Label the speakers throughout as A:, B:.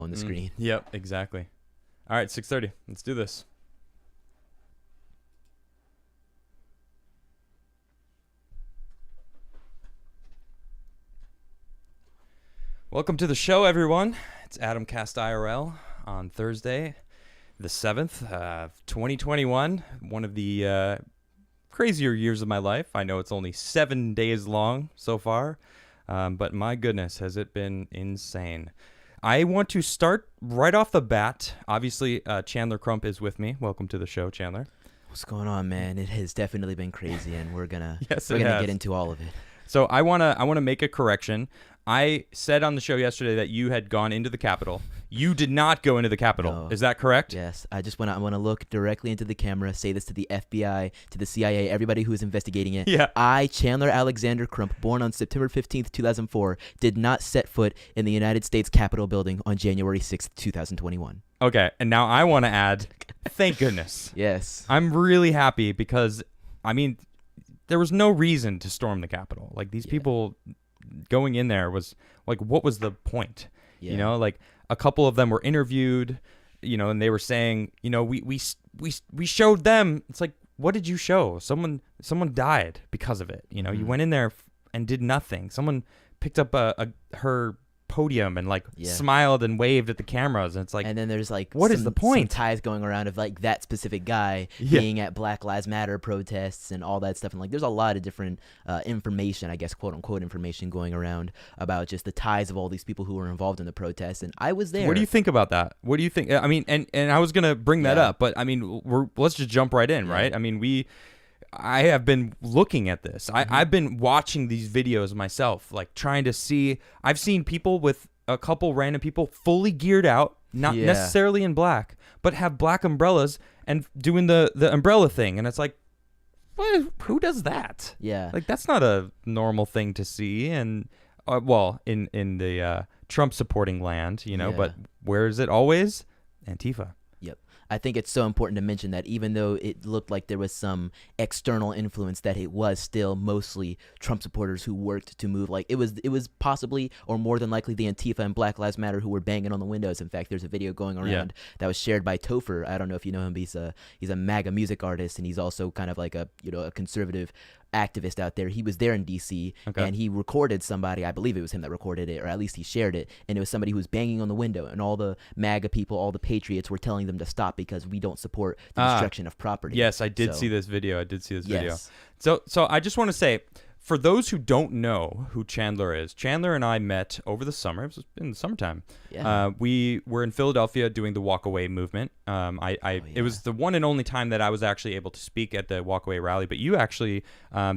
A: on the screen.
B: Yep, exactly. All right, 6:30. Let's do this. Welcome to the show, everyone. It's Adam Cast IRL on Thursday, the 7th, 2021. One of the crazier years of my life. I know it's only 7 days long so far, but my goodness, has it been insane. I want to start right off the bat. Obviously, Chandler Crump is with me. Welcome to the show, Chandler.
A: What's going on, man? It has definitely been crazy, and we're gonna
B: Yes,
A: we're
B: it
A: gonna
B: has.
A: get into all of it.
B: So I wanna make a correction. I said on the show yesterday that you had gone into the Capitol. You did not go into the Capitol.
A: No.
B: Is that correct?
A: Yes, I want to look directly into the camera, say this to the FBI, to the CIA, everybody who is investigating it.
B: Yeah.
A: I, Chandler Alexander Crump, born on September 15th, 2004, did not set foot in the United States Capitol building on January 6th, 2021.
B: Okay, and now I want to add, thank goodness.
A: Yes.
B: I'm really happy because, I mean, there was no reason to storm the Capitol. Like, these people going in there was, like, what was the point?
A: Yeah.
B: You know, like, a couple of them were interviewed, you know, and they were saying, you know, we showed them. It's like, what did you show? Someone died because of it. You know, you went in there and did nothing. Someone picked up her podium and smiled and waved at the cameras, and it's like,
A: And then there's
B: what is the point?
A: Some ties going around of that specific guy being at Black Lives Matter protests and all that stuff, and there's a lot of different information, I guess, quote unquote information going around about just the ties of all these people who were involved in the protests, and I was there.
B: What do you think about that? What do you think? I mean, and I was gonna bring that up, but I mean, let's just jump right in, right? I mean, I have been looking at this. I've been watching these videos myself, like trying to see. I've seen people with a couple random people fully geared out, not necessarily in black, but have black umbrellas and doing the umbrella thing. And it's like, who does that?
A: Yeah.
B: Like, that's not a normal thing to see. And, well, in the Trump supporting land, you know, but where is it always? Antifa.
A: Yep. I think it's so important to mention that even though it looked like there was some external influence, that it was still mostly Trump supporters who worked to move. Like, it was possibly or more than likely the Antifa and Black Lives Matter who were banging on the windows. In fact, there's a video going around that was shared by Topher. I don't know if you know him. He's a MAGA music artist, and he's also kind of like a conservative activist out there. He was there in DC, and he recorded somebody. I believe it was him that recorded it, or at least he shared it, and it was somebody who was banging on the window, and all the MAGA people, all the patriots were telling them to stop because we don't support the destruction of property.
B: Yes, I did see this video.
A: Yes.
B: So I just want to say, for those who don't know who Chandler is, Chandler and I met over the summer. It was in the summertime.
A: Yeah.
B: We were in Philadelphia doing the Walk Away movement. It was the one and only time that I was actually able to speak at the Walk Away rally. But you actually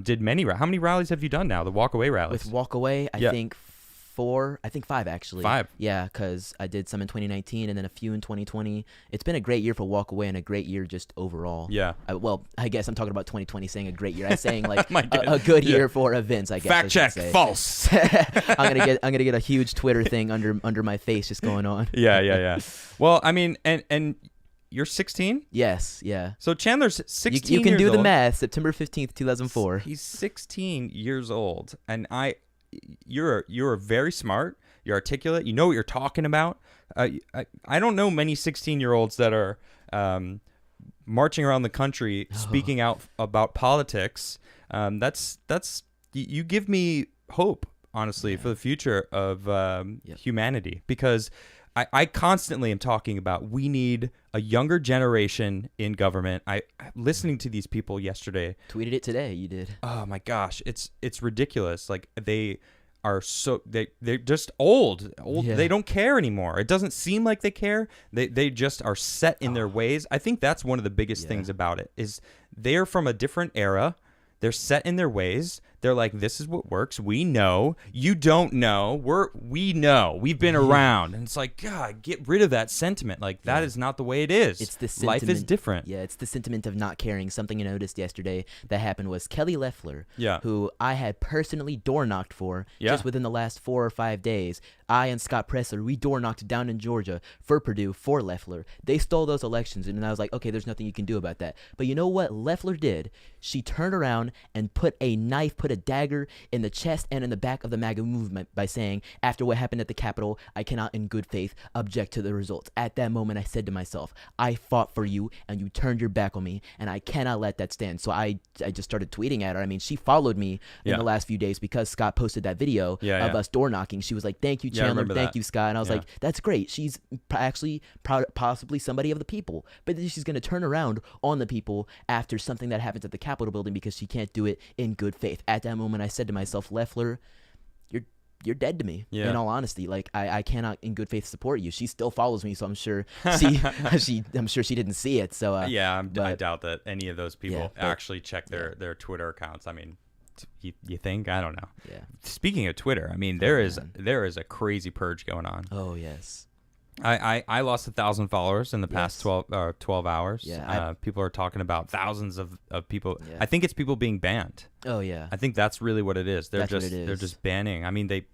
B: did many. How many rallies have you done now? The Walk Away rallies.
A: With Walk Away, I think 4. I think 5 actually.
B: 5.
A: Yeah, because I did some in 2019 and then a few in 2020. It's been a great year for Walk Away and a great year just overall.
B: Yeah.
A: Well, I guess I'm talking about 2020 saying a great year. I'm saying
B: My
A: a good year for events, I guess.
B: Fact
A: I should
B: check.
A: say.
B: False.
A: I'm gonna get a huge Twitter thing under my face just going on.
B: Yeah. Well, I mean, and you're 16?
A: Yes, yeah.
B: So Chandler's 16
A: You can
B: years
A: do the
B: old.
A: math. September 15th, 2004.
B: He's 16 years old, and you're very smart. You're articulate. You know what you're talking about. I don't know many 16-year-olds that are marching around the country speaking out about politics. You give me hope, honestly, for the future of humanity, because I constantly am talking about we need a younger generation in government. Listening to these people yesterday.
A: Tweeted it today. You did.
B: Oh my gosh, it's ridiculous. Like, they're just old.
A: Yeah.
B: They don't care anymore. It doesn't seem like they care. They just are set in their ways. I think that's one of the biggest things about it, is they're from a different era. They're set in their ways. They're like, this is what works. We know. You don't know. We know. We've been around. And it's like, God, get rid of that sentiment. Like, that is not the way it is.
A: It's the sentiment.
B: Life is different.
A: Yeah, it's the sentiment of not caring. Something I noticed yesterday that happened was Kelly Loeffler, who I had personally door knocked for just within the last 4 or 5 days. I and Scott Pressler, we door knocked down in Georgia for Purdue, for Loeffler. They stole those elections, and I was like, okay, there's nothing you can do about that. But you know what Loeffler did? She turned around and put a a dagger in the chest and in the back of the MAGA movement by saying, after what happened at the Capitol, I cannot in good faith object to the results. At that moment, I said to myself, I fought for you and you turned your back on me, and I cannot let that stand. So I just started tweeting at her. I mean, she followed me in the last few days because Scott posted that video of us door knocking. She was like, thank you, Chandler. Thank you, Scott. And I was like, that's great. She's actually possibly somebody of the people. But then she's going to turn around on the people after something that happens at the Capitol building because she can't do it in good faith. At that moment, I said to myself, Leffler, you're dead to me. In all honesty, like I cannot in good faith support you. She still follows me, so I'm sure I'm sure she didn't see it. So
B: I doubt that any of those people actually check their Twitter accounts. I mean, you think? I don't know. Yeah. Speaking of Twitter, I mean, there is a crazy purge going on.
A: Oh yes.
B: I lost 1,000 followers in the past 12 hours.
A: Yeah,
B: people are talking about thousands of people. Yeah. I think it's people being banned.
A: Oh yeah.
B: I think that's really what it is. They're just banning. I mean, they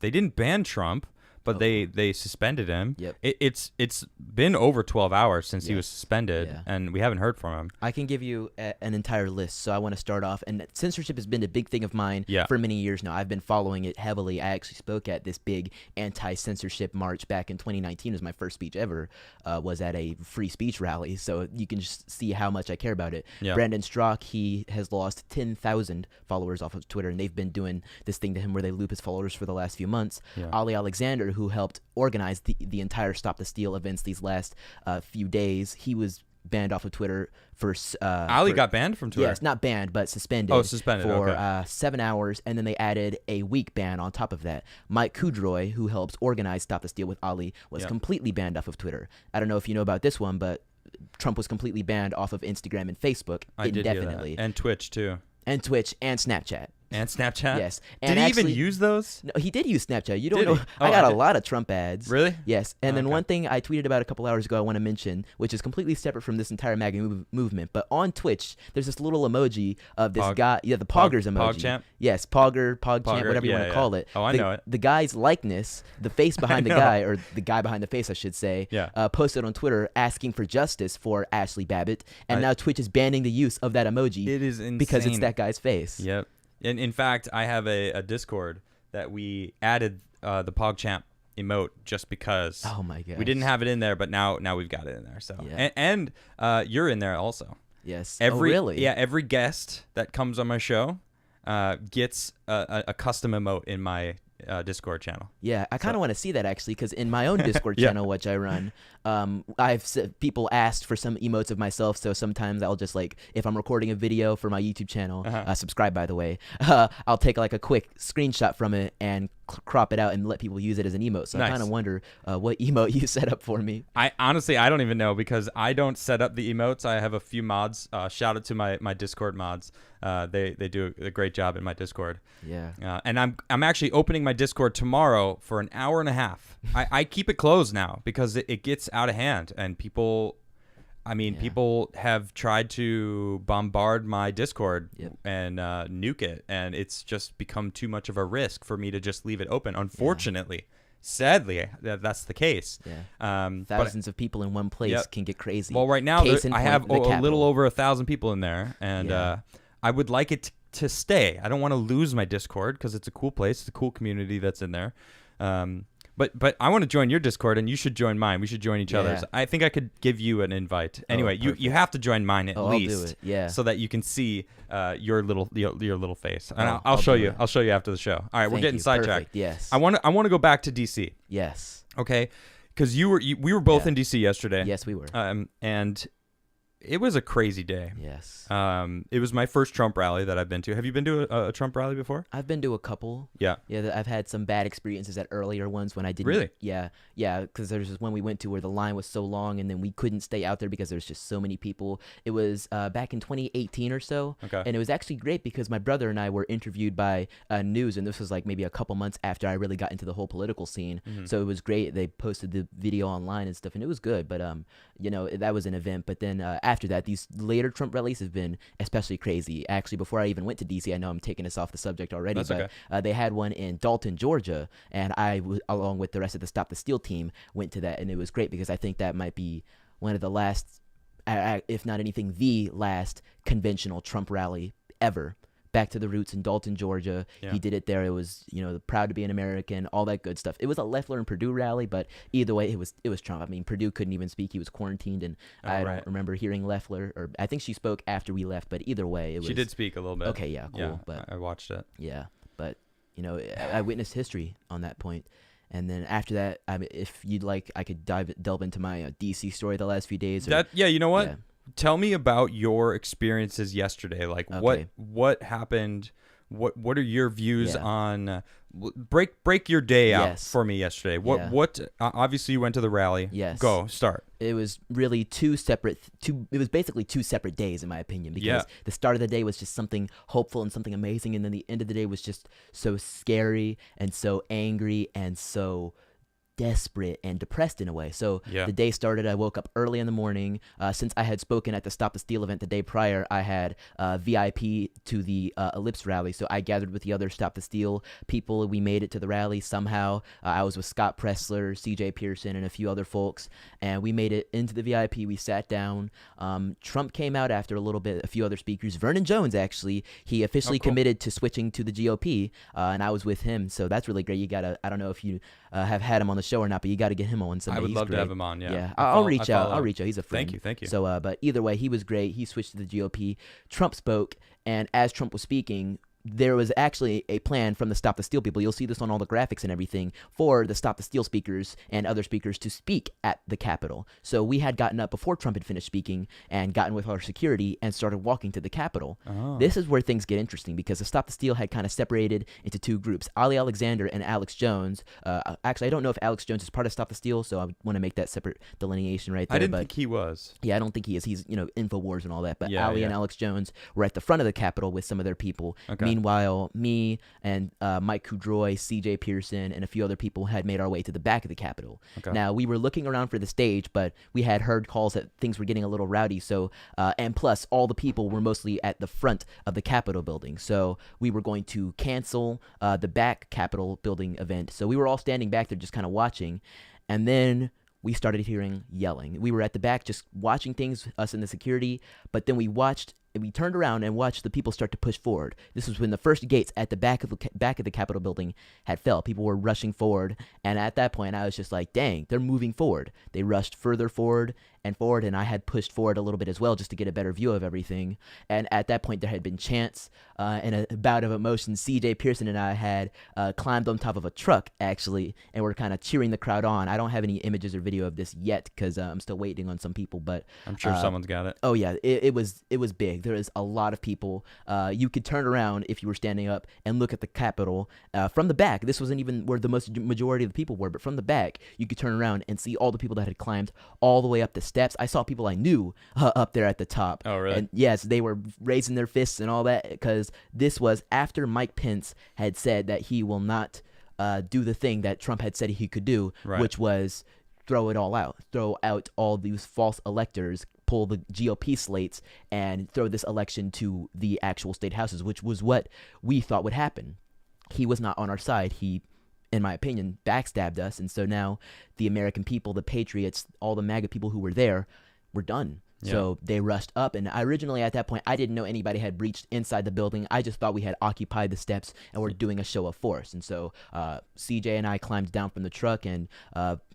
B: didn't ban Trump, but they suspended him.
A: Yep.
B: It's been over 12 hours since he was suspended, and we haven't heard from him.
A: I can give you an entire list, so I want to start off. And censorship has been a big thing of mine for many years now. I've been following it heavily. I actually spoke at this big anti-censorship march back in 2019. It was my first speech ever. Was at a free speech rally, so you can just see how much I care about it.
B: Yeah.
A: Brandon Strzok, he has lost 10,000 followers off of Twitter, and they've been doing this thing to him where they loop his followers for the last few months.
B: Yeah.
A: Ali Alexander, who helped organize the entire Stop the Steal events these last few days, he was banned off of Twitter for
B: Ali got banned from Twitter.
A: Yes, not banned, but suspended.
B: Oh, suspended
A: for 7 hours, and then they added a week ban on top of that. Mike Kudroy, who helps organize Stop the Steal with Ali, was completely banned off of Twitter. I don't know if you know about this one, but Trump was completely banned off of Instagram and Facebook indefinitely.
B: Did hear that. And Twitch too.
A: And Twitch and Snapchat.
B: And Snapchat?
A: Yes.
B: Did he even use those?
A: No, he did use Snapchat. You don't
B: Did
A: know.
B: he?
A: I got a lot of Trump ads.
B: Really?
A: Yes. And then
B: Okay.
A: one thing I tweeted about a couple hours ago I want to mention, which is completely separate from this entire MAGA movement, but on Twitch, there's this little emoji of this guy, the Poggers emoji.
B: PogChamp?
A: Yes, PogChamp, whatever you want to call it.
B: Oh, I know it.
A: The guy's likeness, the face behind the guy, or the guy behind the face, I should say, posted on Twitter asking for justice for Ashley Babbitt, and now Twitch is banning the use of that emoji.
B: It is insane.
A: Because it's that guy's face.
B: Yep. And in fact, I have a Discord that we added the PogChamp emote just because.
A: Oh my gosh.
B: We didn't have it in there, but now we've got it in there. So and you're in there also.
A: Yes.
B: Really? Yeah. Every guest that comes on my show gets a custom emote in my Discord channel.
A: Yeah, I kind of want to see that actually, because in my own Discord channel, which I run, people asked for some emotes of myself. So sometimes I'll just if I'm recording a video for my YouTube channel, subscribe by the way, I'll take a quick screenshot from it and crop it out and let people use it as an emote. So I kind of wonder what emote you set up for me.
B: I honestly don't even know, because I don't set up the emotes. I have a few mods. Shout out to my Discord mods. They do a great job in my Discord.
A: Yeah.
B: And I'm actually opening my Discord tomorrow for an hour and a half. I keep it closed now because it gets out of hand, and people have tried to bombard my Discord and nuke it, and it's just become too much of a risk for me to just leave it open. Unfortunately, sadly, that's the case.
A: Yeah. Thousands of people in one place can get crazy.
B: Well, right now I have a little over 1,000 people in there, and I would like it to stay. I don't want to lose my Discord because it's a cool place. It's a cool community that's in there. But I want to join your Discord, and you should join mine. We should join each other's. I think I could give you an invite. Anyway, you have to join mine at least,
A: I'll do it. Yeah,
B: so that you can see your little face. And I'll show you. I'll show you after the show. All right, we're getting sidetracked.
A: Yes.
B: I want to go back to DC.
A: Yes.
B: Okay, because we were both in DC yesterday.
A: Yes, we were.
B: And it was a crazy day.
A: Yes.
B: It was my first Trump rally that I've been to. Have you been to a Trump rally before?
A: I've been to a couple.
B: Yeah.
A: Yeah, I've had some bad experiences at earlier ones when I didn't.
B: Really?
A: Yeah. Yeah, because there's this one we went to where the line was so long, and then we couldn't stay out there because there's just so many people. It was back in 2018 or so.
B: Okay.
A: And it was actually great because my brother and I were interviewed by news, and this was maybe a couple months after I really got into the whole political scene. Mm-hmm. So it was great. They posted the video online and stuff, and it was good. But that was an event. But then after that, these later Trump rallies have been especially crazy. Actually, before I even went to DC, I know I'm taking us off the subject already,
B: That's
A: but
B: okay.
A: They had one in Dalton, Georgia, and I, along with the rest of the Stop the Steal team, went to that, and it was great because I think that might be one of the last, if not anything, the last conventional Trump rally ever. back to the roots in Dalton, Georgia.
B: Yeah.
A: He did it there. It was, proud to be an American, all that good stuff. It was a Loeffler and Purdue rally, but either way, it was Trump. I mean, Purdue couldn't even speak. He was quarantined, and I don't remember hearing Loeffler, or I think she spoke after we left, but either way, it was.
B: She did speak a little bit.
A: Okay, yeah, cool.
B: Yeah,
A: but
B: I watched it.
A: Yeah, but, I witnessed history on that point. And then after that, if you'd like, I could delve into my DC story the last few days.
B: You know what?
A: Yeah.
B: Tell me about your experiences yesterday. Like what happened? What are your views on break your day out for me yesterday? What obviously you went to the rally.
A: Yes.
B: Go start.
A: It was really it was basically two separate days in my opinion, because the start of the day was just something hopeful and something amazing, and then the end of the day was just so scary and so angry and so desperate and depressed in a way. So the day started, I woke up early in the morning. Since I had spoken at the Stop the Steal event the day prior, I had VIP to the Ellipse rally. So I gathered with the other Stop the Steal people. We made it to the rally somehow. I was with Scott Pressler, CJ Pearson, and a few other folks. And we made it into the VIP. We sat down. Trump came out after a little bit, a few other speakers. Vernon Jones, actually, he officially committed to switching to the GOP. And I was with him. So that's really great. I don't know if you have had him on the show or not, but you got to get him on someday.
B: I would
A: He's
B: love
A: great.
B: to have him on. Yeah.
A: I'll reach out. He's a friend.
B: Thank you.
A: So, but either way, he was great. He switched to the GOP. Trump spoke, and as Trump was speaking, there was actually a plan from the Stop the Steal people. You'll see this on all the graphics and everything, for the Stop the Steal speakers and other speakers to speak at the Capitol. So we had gotten up before Trump had finished speaking and gotten with our security and started walking to the Capitol.
B: Oh.
A: This is where things get interesting, because the Stop the Steal had kind of separated into two groups, Ali Alexander and Alex Jones. Actually, I don't know if Alex Jones is part of Stop the Steal, so I want to make that separate delineation right there.
B: I didn't think he was.
A: Yeah, I don't think he is. He's, InfoWars and all that. But Ali and Alex Jones were at the front of the Capitol with some of their people.
B: Okay.
A: Meanwhile, me and Mike Kudroy, CJ Pearson, and a few other people had made our way to the back of the Capitol.
B: Okay.
A: Now, we were looking around for the stage, but we had heard calls that things were getting a little rowdy. So, and plus, all the people were mostly at the front of the Capitol building. So we were going to cancel the back Capitol building event. So we were all standing back there just kind of watching. And then we started hearing yelling. We were at the back just watching things, us and the security, but then we turned around and watched the people start to push forward. This was when the first gates at the back of the Capitol building had fell. People were rushing forward, and at that point, I was just like, dang, they're moving forward. They rushed further forward, and I had pushed forward a little bit as well just to get a better view of everything. And at that point, there had been chants and a bout of emotion. CJ Pearson and I had climbed on top of a truck, actually, and we're kind of cheering the crowd on. I don't have any images or video of this yet because I'm still waiting on some people, but
B: I'm sure someone's got it.
A: Oh yeah, it was big. There is a lot of people. You could turn around if you were standing up and look at the Capitol from the back. This wasn't even where the majority of the people were, but from the back, you could turn around and see all the people that had climbed all the way up the steps. I saw people I knew up there at the top.
B: Oh, really?
A: And yes, they were raising their fists and all that, because this was after Mike Pence had said that he will not do the thing that Trump had said he could do, which was throw out all these false electors, pull the GOP slates, and throw this election to the actual state houses, which was what we thought would happen. He was not on our side. He, in my opinion, backstabbed us, and so now the American people, the patriots, all the MAGA people who were there, were done.
B: Yeah.
A: So they rushed up, and originally at that point, I didn't know anybody had breached inside the building. I just thought we had occupied the steps and were doing a show of force. And so CJ and I climbed down from the truck, and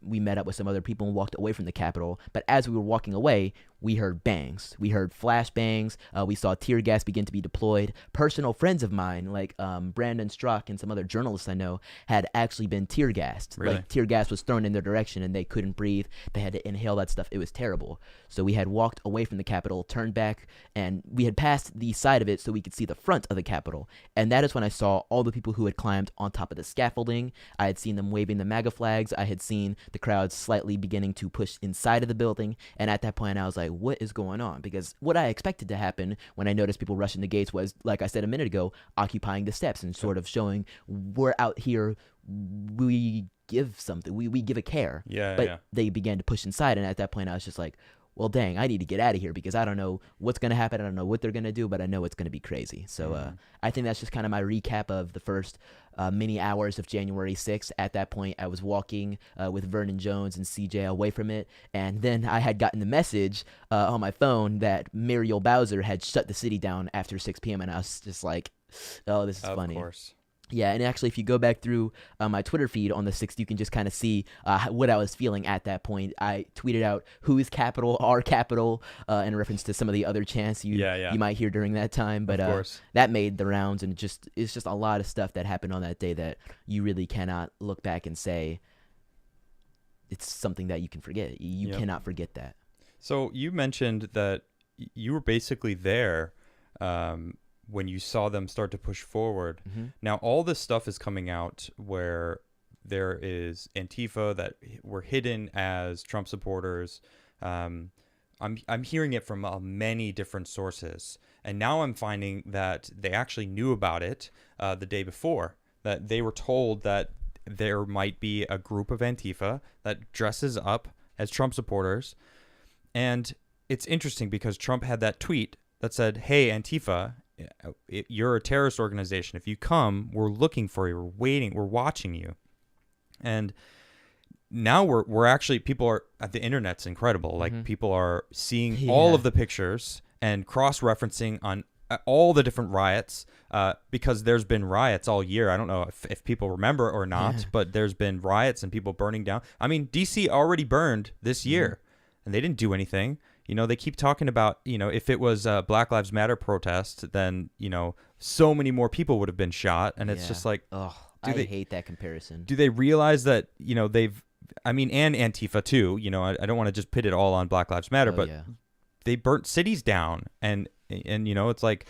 A: we met up with some other people and walked away from the Capitol. But as we were walking away, we heard bangs. We heard flash bangs. We saw tear gas begin to be deployed. Personal friends of mine, like Brandon Strzok and some other journalists I know, had actually been tear gassed.
B: Really?
A: Like, tear gas was thrown in their direction, and they couldn't breathe. They had to inhale that stuff. It was terrible. So we had walked away from the Capitol, turned back, and we had passed the side of it so we could see the front of the Capitol. And that is when I saw all the people who had climbed on top of the scaffolding. I had seen them waving the MAGA flags. I had seen the crowd slightly beginning to push inside of the building. And at that point, I was like, what is going on? Because what I expected to happen when I noticed people rushing the gates was, like I said a minute ago, occupying the steps and sort of showing we're out here, we give something, we give a care. But they began to push inside, and at that point I was just like, well, dang, I need to get out of here, because I don't know what's going to happen. I don't know what they're going to do, but I know it's going to be crazy. So I think that's just kind of my recap of the first many hours of January 6th. At that point, I was walking with Vernon Jones and CJ away from it, and then I had gotten the message on my phone that Muriel Bowser had shut the city down after 6 p.m., and I was just like, Oh, this is
B: Of
A: funny.
B: course.
A: Yeah, and actually, if you go back through my Twitter feed on the 6th, you can just kind of see what I was feeling at that point. I tweeted out "Who's capital? Our capital," in reference to some of the other chants you might hear during that time. But
B: Of course.
A: that made the rounds, and it's just a lot of stuff that happened on that day that you really cannot look back and say it's something that you can forget. You
B: Yep.
A: cannot forget that.
B: So you mentioned that you were basically there when you saw them start to push forward.
A: Mm-hmm.
B: Now, all this stuff is coming out where there is Antifa that were hidden as Trump supporters. I'm hearing it from many different sources, and now I'm finding that they actually knew about it the day before. That they were told that there might be a group of Antifa that dresses up as Trump supporters, and it's interesting because Trump had that tweet that said, "Hey, Antifa, you're a terrorist organization. If you come, we're looking for you. We're waiting. We're watching you." And now we're actually, people are, the internet's incredible. Like, people are seeing all of the pictures and cross-referencing on all the different riots, because there's been riots all year. I don't know if people remember or not, but there's been riots and people burning down. I mean, DC already burned this year, and they didn't do anything. You know, they keep talking about, you know, if it was a Black Lives Matter protest, then, you know, so many more people would have been shot. And it's just like,
A: oh, I hate that comparison.
B: Do they realize that, you know, and Antifa too, you know, I don't want to just pit it all on Black Lives Matter, but they burnt cities down, and, you know, it's like,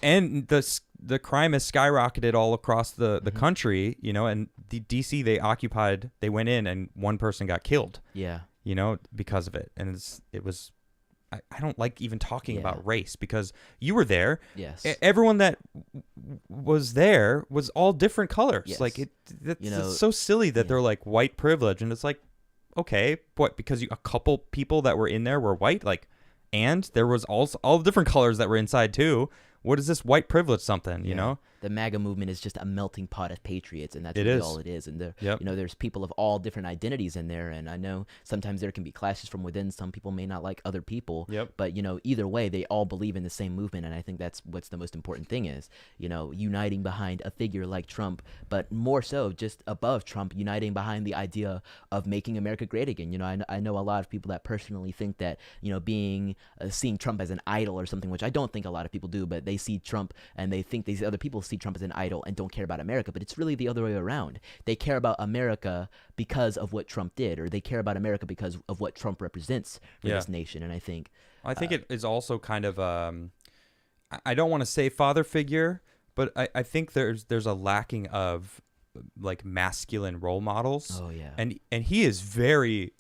B: and the crime has skyrocketed all across the country, you know, and the DC, they went in and one person got killed.
A: Yeah.
B: You know, because of it. And I don't like even talking about race, because you were there.
A: Yes.
B: Everyone that was there was all different colors.
A: Yes.
B: Like, it's
A: You know,
B: so silly that they're like white privilege. And it's like, okay, what? Because a couple people that were in there were white, like, and there was also all the different colors that were inside too. What is this white privilege something, you know?
A: The MAGA movement is just a melting pot of patriots, and that's really all it is. And you know, there's people of all different identities in there, and I know sometimes there can be clashes from within. Some people may not like other people, but, you know, either way, they all believe in the same movement, and I think that's what's the most important thing is, you know, uniting behind a figure like Trump, but more so just above Trump, uniting behind the idea of making America great again. You know, I know a lot of people that personally think that, you know, seeing Trump as an idol or something, which I don't think a lot of people do, but they see Trump and they think these other people see Trump as an idol and don't care about America. But it's really the other way around. They care about America because of what Trump did, or they care about America because of what Trump represents for this nation. And I think
B: it is also kind of I don't want to say father figure, but I think there's a lacking of like masculine role models.
A: Oh yeah.
B: And he is very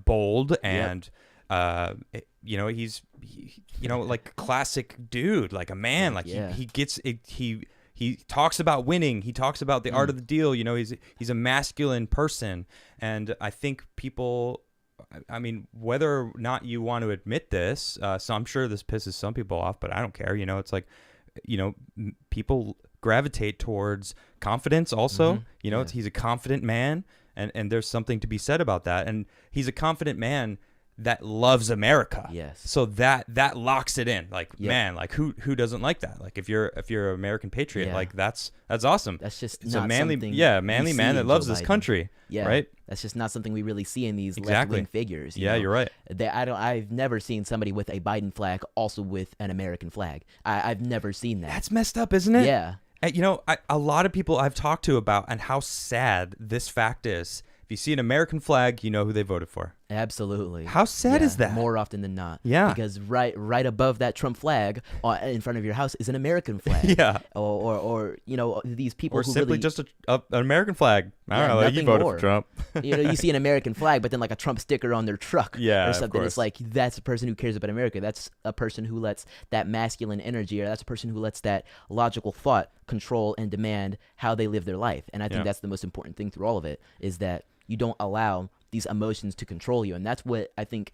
B: bold and you know, he's you know, like classic dude, like a man, like he gets it, he talks about winning, he talks about the art of the deal, you know, he's a masculine person. And I think people, I mean, whether or not you want to admit this, so I'm sure this pisses some people off, but I don't care. You know, it's like, you know, people gravitate towards confidence also. You know, he's a confident man, and there's something to be said about that. And he's a confident man that loves America.
A: Yes.
B: So that locks it in. Like, man, like who doesn't like that? Like if you're an American patriot, like that's awesome.
A: That's just
B: it's
A: not
B: a manly,
A: something
B: manly man that loves this country.
A: Yeah.
B: Right.
A: That's just not something we really see in these left-wing figures. You know?
B: You're right.
A: I've never seen somebody with a Biden flag also with an American flag. I've never seen that.
B: That's messed up, isn't it?
A: Yeah.
B: You know, a lot of people I've talked to about and how sad this fact is. If you see an American flag, you know who they voted for.
A: Absolutely.
B: How sad is that?
A: More often than not.
B: Yeah.
A: Because right above that Trump flag in front of your house is an American flag.
B: Yeah.
A: Or you know, these people
B: or
A: who
B: simply
A: really,
B: just an American flag. I don't know. You voted for Trump.
A: You know, you see an American flag, but then like a Trump sticker on their truck or something. It's like, that's a person who cares about America. That's a person who lets that masculine energy, or that's a person who lets that logical thought control and demand how they live their life. And I think that's the most important thing through all of it, is that you don't allow these emotions to control you. And that's what I think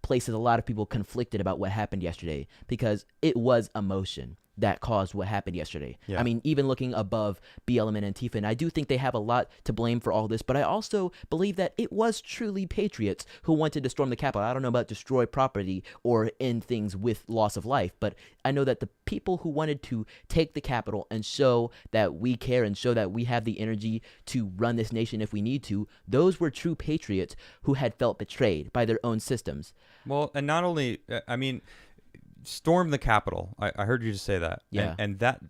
A: places a lot of people conflicted about what happened yesterday, because it was emotion. that caused what happened yesterday.
B: Yeah.
A: I mean, even looking above BLM and Antifa, and I do think they have a lot to blame for all this, but I also believe that it was truly patriots who wanted to storm the Capitol. I don't know about destroy property or end things with loss of life, but I know that the people who wanted to take the Capitol and show that we care and show that we have the energy to run this nation if we need to, those were true patriots who had felt betrayed by their own systems.
B: Well, and not only, I mean, storm the Capitol. I heard you just say that.
A: Yeah.
B: And that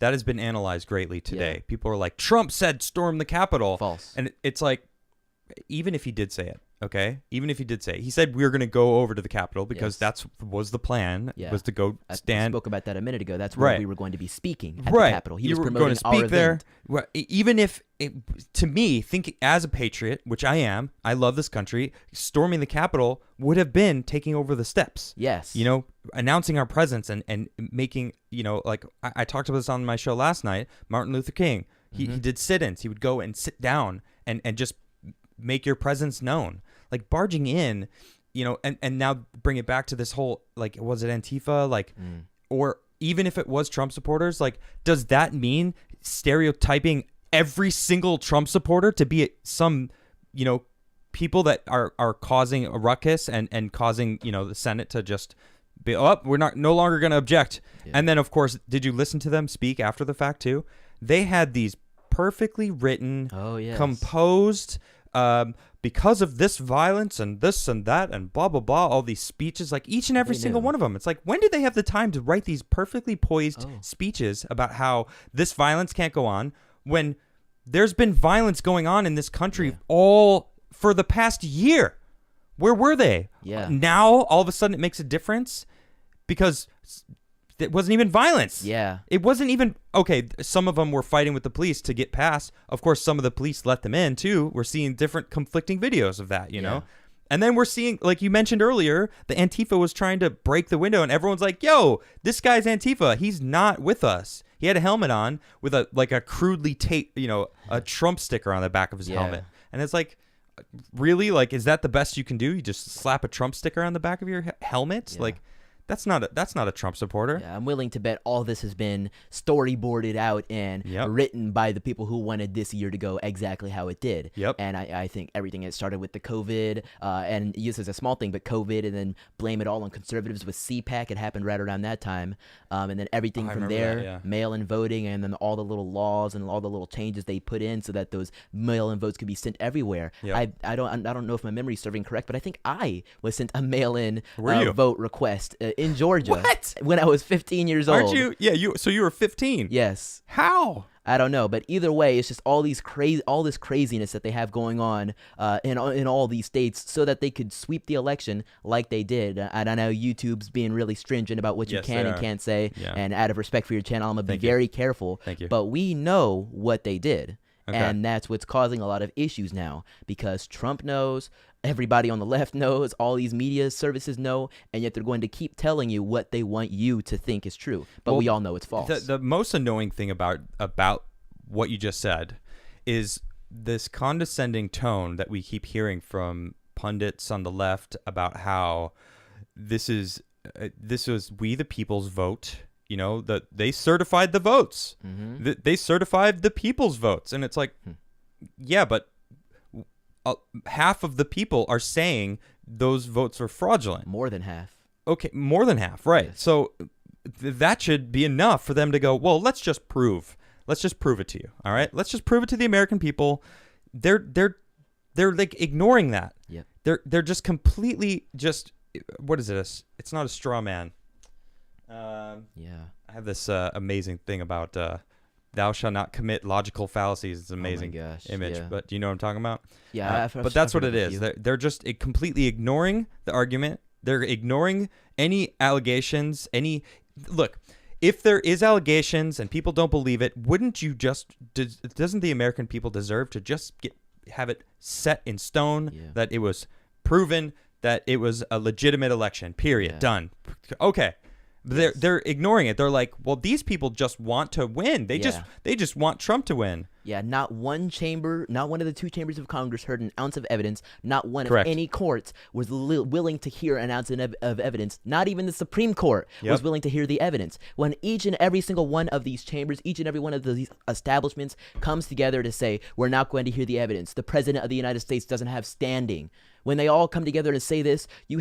B: has been analyzed greatly today.
A: Yeah.
B: People are like, Trump said storm the Capitol.
A: False.
B: And it's like, even if he did say it, okay? Even if he did say it, he said we were going to go over to the Capitol because
A: Yes.
B: that was the plan, was to go
A: I
B: stand.
A: spoke about that a minute ago. That's where
B: Right.
A: we were going to be speaking at
B: Right.
A: the Capitol. He
B: You
A: was
B: were
A: promoting
B: going to
A: our
B: speak there.
A: event.
B: Well, even if, to me, think as a patriot, which I am, I love this country, storming the Capitol would have been taking over the steps.
A: Yes.
B: You know, announcing our presence and making, you know, like I talked about this on my show last night, Martin Luther King. He did sit-ins. He would go and sit down and just make your presence known. Like barging in, you know, and now bring it back to this whole, like, was it Antifa? Like, or even if it was Trump supporters, like, does that mean stereotyping every single Trump supporter to be some, you know, people that are causing a ruckus and causing, you know, the Senate to just be, oh, we're no longer going to object.
A: Yeah.
B: And then, of course, did you listen to them speak after the fact too? They had these perfectly written, composed, because of this violence and this and that and blah, blah, blah, all these speeches, like each and every single one of them. It's like, when did they have the time to write these perfectly poised speeches about how this violence can't go on when there's been violence going on in this country all for the past year? Where were they?
A: Yeah.
B: Now, all of a sudden, it makes a difference because it wasn't even violence.
A: Yeah.
B: It wasn't even, okay, some of them were fighting with the police to get past. Of course, some of the police let them in, too. We're seeing different conflicting videos of that, you know? And then we're seeing, like you mentioned earlier, the Antifa was trying to break the window, and everyone's like, yo, this guy's Antifa. He's not with us. He had a helmet on with a crudely taped, you know, a Trump sticker on the back of his helmet. And it's like, really? Like, is that the best you can do? You just slap a Trump sticker on the back of your helmet? Like, that's not a Trump supporter.
A: Yeah, I'm willing to bet all this has been storyboarded out and written by the people who wanted this year to go exactly how it did.
B: Yep.
A: And I think everything had started with the COVID, and this is a small thing, but COVID, and then blame it all on conservatives with CPAC. It happened right around that time. And then everything from there, mail-in voting, and then all the little laws and all the little changes they put in so that those mail-in votes could be sent everywhere.
B: Yep.
A: I don't know if my memory is serving correct, but I think I was sent a mail-in vote request in Georgia.
B: What?
A: When I was 15 years old.
B: Aren't you? Yeah, so you were 15.
A: Yes.
B: How?
A: I don't know, but either way, it's just all this craziness that they have going on in all these states, so that they could sweep the election like they did. And I know YouTube's being really stringent about what you can and can't say, and out of respect for your channel, I'm gonna be very careful.
B: Thank you.
A: But we know what they did. Okay. And that's what's causing a lot of issues now, because Trump knows, everybody on the left knows, all these media services know, and yet they're going to keep telling you what they want you to think is true. But we all know it's false.
B: The most annoying thing about what you just said is this condescending tone that we keep hearing from pundits on the left about how this was we the people's vote. You know, that they certified the votes. They certified the people's votes. And it's like, yeah, but half of the people are saying those votes are fraudulent.
A: More than half.
B: Okay, more than half, right.
A: Yes.
B: So that should be enough for them to go, well, let's just prove it to you, all right? Let's just prove it to the American people. They're like ignoring that.
A: Yep.
B: They're just completely just, what is this? It's not a straw man. I have this amazing thing about thou shalt not commit logical fallacies. It's an amazing image. But do you know what I'm talking about?
A: Yeah.
B: But that's what it is. They're just completely ignoring the argument. They're ignoring any allegations. Look, if there is allegations and people don't believe it, wouldn't you doesn't the American people deserve to just have it set in stone that it was proven that it was a legitimate election, period, done. Okay. They're ignoring it. They're like, well, these people just want to win. They just want Trump to win.
A: Yeah, not one chamber, not one of the two chambers of Congress heard an ounce of evidence. Not one
B: Correct.
A: of any courts was willing to hear an ounce of evidence. Not even the Supreme Court was willing to hear the evidence. When each and every single one of these chambers, each and every one of these establishments comes together to say, we're not going to hear the evidence. The President of the United States doesn't have standing. When they all come together to say this, you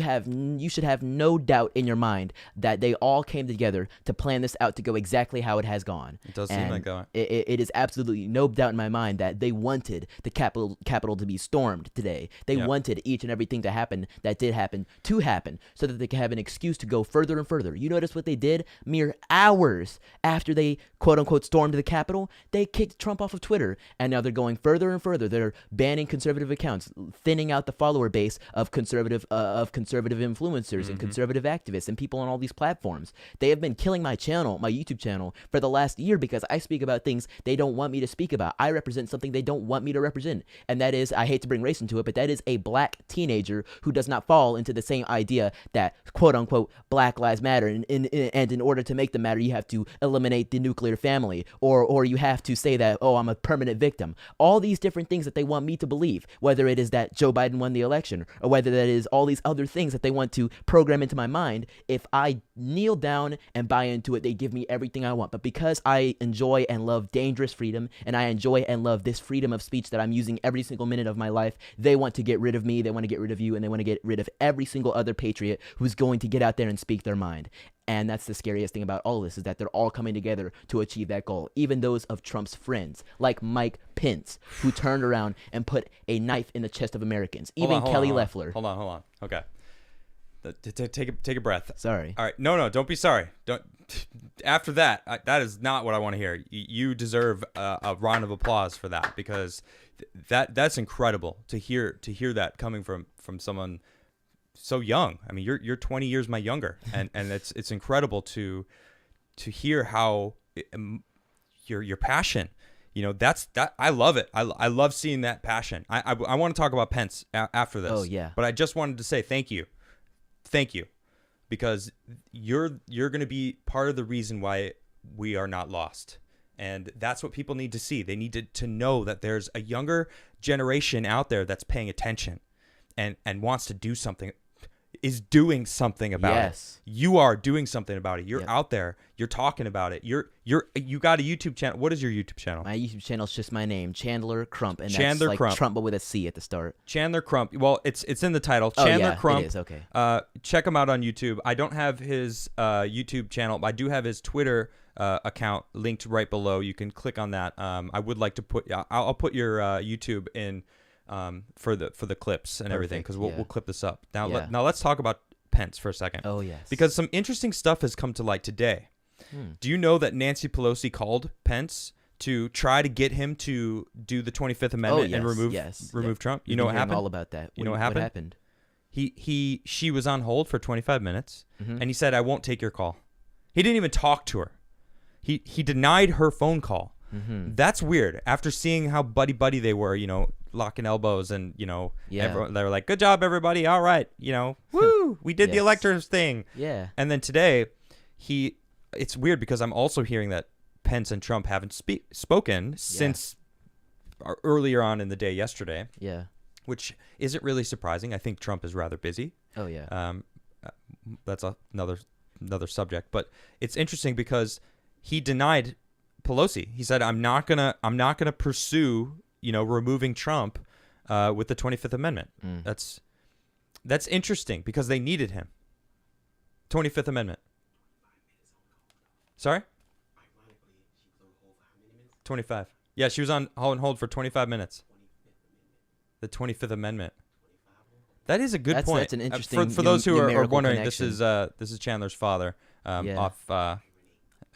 A: should have no doubt in your mind that they all came together to plan this out to go exactly how it has gone.
B: It does seem like that.
A: It is absolutely no doubt in my mind that they wanted the Capitol to be stormed today. They wanted each and everything to happen that did happen to happen so that they could have an excuse to go further and further. You notice what they did? Mere hours after they quote-unquote stormed the Capitol, they kicked Trump off of Twitter, and now they're going further and further. They're banning conservative accounts, thinning out the follower base of conservative influencers and conservative activists and people on all these platforms. They have been killing my channel, my YouTube channel, for the last year because I speak about things they don't want me to speak about. I represent something they don't want me to represent, and that is, I hate to bring race into it, but that is a black teenager who does not fall into the same idea that quote-unquote Black Lives Matter, and in order to make them matter, you have to eliminate the nuclear family, or you have to say that, oh, I'm a permanent victim. All these different things that they want me to believe, whether it is that Joe Biden won the election, or whether that is all these other things that they want to program into my mind. If I kneel down and buy into it, they give me everything I want. But because I enjoy and love dangerous freedom, and I enjoy and love this freedom of speech that I'm using every single minute of my life, they want to get rid of me, they want to get rid of you, and they want to get rid of every single other patriot who's going to get out there and speak their mind. And that's the scariest thing about all of this, is that they're all coming together to achieve that goal. Even those of Trump's friends, like Mike Pence, who turned around and put a knife in the chest of Americans. Even Kelly Loeffler.
B: Hold on. Okay. Take a breath.
A: Sorry.
B: All right. No, don't be sorry. Don't. After that, that is not what I want to hear. You deserve a round of applause for that, because that's incredible to hear that coming from someone so young. I mean, you're 20 years my younger, and it's incredible to hear how your passion. You know, that I love it. I love seeing that passion. I want to talk about Pence after this.
A: Oh yeah.
B: But I just wanted to say thank you, because you're going to be part of the reason why we are not lost. And that's what people need to see. They need to know that there's a younger generation out there that's paying attention and wants to do something, is doing something about it. You are doing something about it. You're out there. You're talking about it. You got a YouTube channel. What is your YouTube channel?
A: My YouTube channel is just my name, Chandler Crump, and
B: Chandler
A: that's like
B: Crump.
A: Trump but with a C at the start.
B: Chandler Crump. Well, it's in the title. Chandler Crump.
A: It is, okay.
B: Check him out on YouTube. I don't have his YouTube channel, but I do have his Twitter account linked right below. You can click on that. I would like to put. I'll put your YouTube in for the clips and everything, because we'll clip this up now. Now let's talk about Pence for a second.
A: Oh yes.
B: Because some interesting stuff has come to light today. Do you know that Nancy Pelosi called Pence to try to get him to do the 25th Amendment and remove Trump? You know what happened?
A: All about that.
B: You know what happened?
A: What happened?
B: She was on hold for 25 minutes, and he said, "I won't take your call." He didn't even talk to her. He denied her phone call. That's weird. After seeing how buddy they were, you know, locking elbows, and everyone, they were like, "Good job, everybody! All right, woo, we did the electors thing."
A: Yeah.
B: And then today, it's weird because I'm also hearing that Pence and Trump haven't spoken since earlier on in the day yesterday.
A: Yeah.
B: Which isn't really surprising. I think Trump is rather busy.
A: Oh yeah.
B: That's another subject, but it's interesting because he denied Pelosi. He said, I'm not gonna pursue, removing Trump with the 25th Amendment. That's interesting because they needed him. 25th Amendment. Sorry? 25. Yeah, she was on hold for 25 minutes. The 25th Amendment. That is a good point.
A: That's an interesting
B: for those who are wondering.
A: Connection.
B: This is Chandler's father.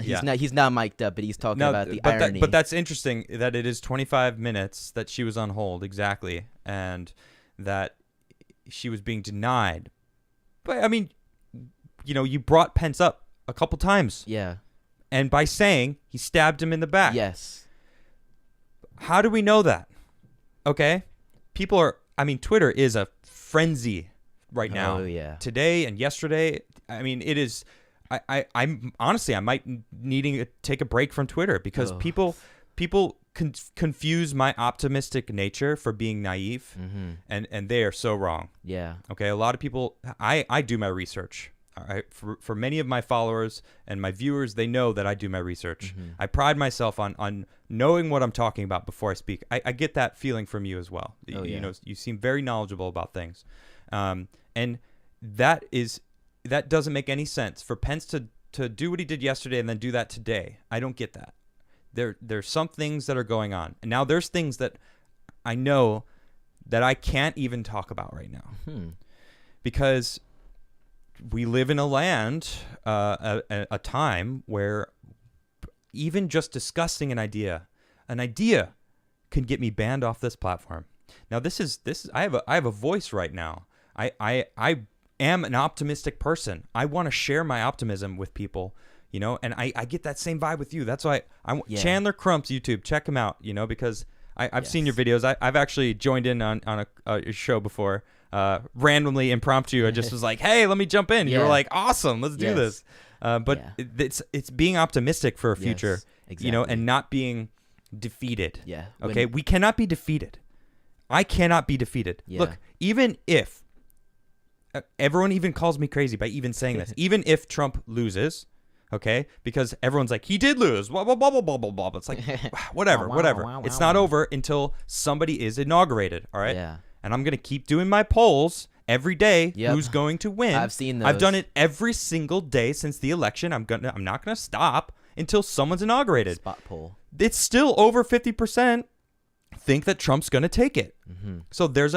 A: He's not mic'd up, but he's talking about the irony.
B: But that's interesting that it is 25 minutes that she was on hold, exactly, and that she was being denied. But I mean, you brought Pence up a couple times.
A: Yeah.
B: And by saying he stabbed him in the back.
A: Yes.
B: How do we know that? Okay. Twitter is a frenzy right now.
A: Oh, yeah.
B: Today and yesterday. I mean, it is. I'm honestly, I might needing to take a break from Twitter because people confuse my optimistic nature for being naive, and they are so wrong.
A: Yeah.
B: Okay, a lot of people. I do my research. All right, for many of my followers and my viewers, they know that I do my research. I pride myself on knowing what I'm talking about before I speak. I get that feeling from you as well. You know, you seem very knowledgeable about things, and that doesn't make any sense for Pence to do what he did yesterday and then do that today. I don't get that. There's some things that are going on, and now there's things that I know that I can't even talk about right now because we live in a land, a time where even just discussing an idea can get me banned off this platform. Now this is I have a voice right now. I am an optimistic person. I want to share my optimism with people, you know, and I get that same vibe with you. That's why Chandler Crump's YouTube, check him out, you know, because I've seen your videos. I've actually joined in on a show before. Randomly, impromptu, I just was like, hey, let me jump in. You were like, awesome, let's do this. But it's being optimistic for a future, you know, and not being defeated. Okay, we cannot be defeated. I cannot be defeated. Look, even if everyone even calls me crazy by even saying this, even if Trump loses, okay, because everyone's like, he did lose, blah, blah, blah, blah, blah, blah, blah. It's like, whatever. It's not over until somebody is inaugurated, all right?
A: Yeah.
B: And I'm going to keep doing my polls every day. Who's going to win?
A: I've seen those.
B: I've done it every single day since the election. I'm not going to stop until someone's inaugurated.
A: Spot poll.
B: It's still over 50% think that Trump's going to take it. So there's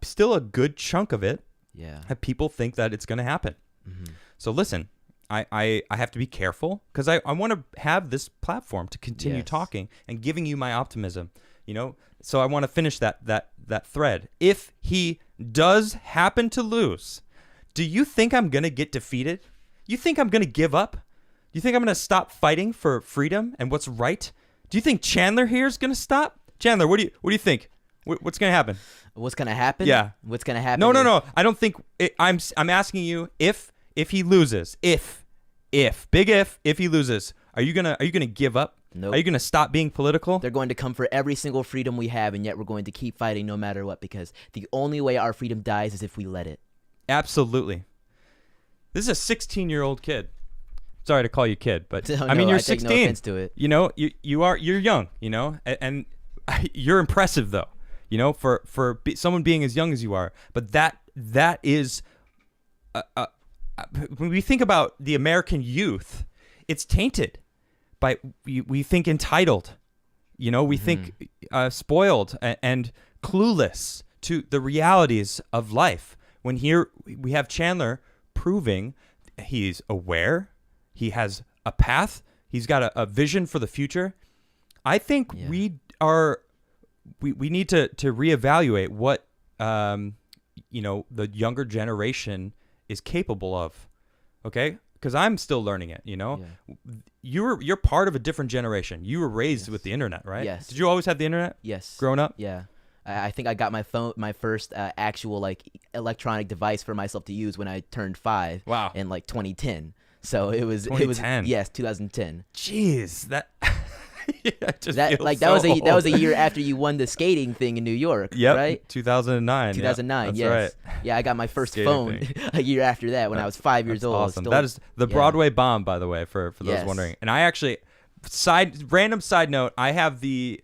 B: still a good chunk of it that people think that it's going to happen. So listen, I have to be careful because I want to have this platform to continue talking and giving you my optimism, you know. So I want to finish that thread. If he does happen to lose, do you think I'm going to get defeated? You think I'm going to give up? Do you think I'm going to stop fighting for freedom and what's right? Do you think Chandler here is going to stop? Chandler, what do you think? What's going to happen?
A: What's going to happen?
B: Yeah.
A: What's going to happen?
B: No. I don't think I'm asking you if he loses. If he loses, are you going to give up?
A: Nope.
B: Are you going to stop being political?
A: They're going to come for every single freedom we have, and yet we're going to keep fighting no matter what, because the only way our freedom dies is if we let it.
B: Absolutely. This is a 16-year-old kid. Sorry to call you kid, but
A: I
B: mean, you're
A: I
B: 16.
A: take no offense to it.
B: You know, you're young, you know, and you're impressive though, you know, for someone being as young as you are. But that is, when we think about the American youth, it's tainted by we think entitled, you know, we think spoiled and clueless to the realities of life. When here we have Chandler proving he's aware, he has a path, he's got a vision for the future. I think we need to reevaluate what you know, the younger generation is capable of. Okay, because I'm still learning it. You know, you're part of a different generation. You were raised with the internet, right?
A: Yes.
B: Did you always have the internet?
A: Yes.
B: Growing up?
A: Yeah. I think I got my first actual like electronic device for myself to use when I turned 5.
B: Wow.
A: In like 2010. So it was
B: 2010.
A: Yes, 2010.
B: Jeez, that
A: that was a year after you won the skating thing in New York.
B: Yep.
A: Right.
B: 2009.
A: 2009.
B: That's
A: yes.
B: right.
A: Yeah, I got my first
B: Skating
A: phone a year after that when I was 5 years old.
B: Awesome. That is the Broadway bomb, by the way, for those wondering. And I actually random side note, I have the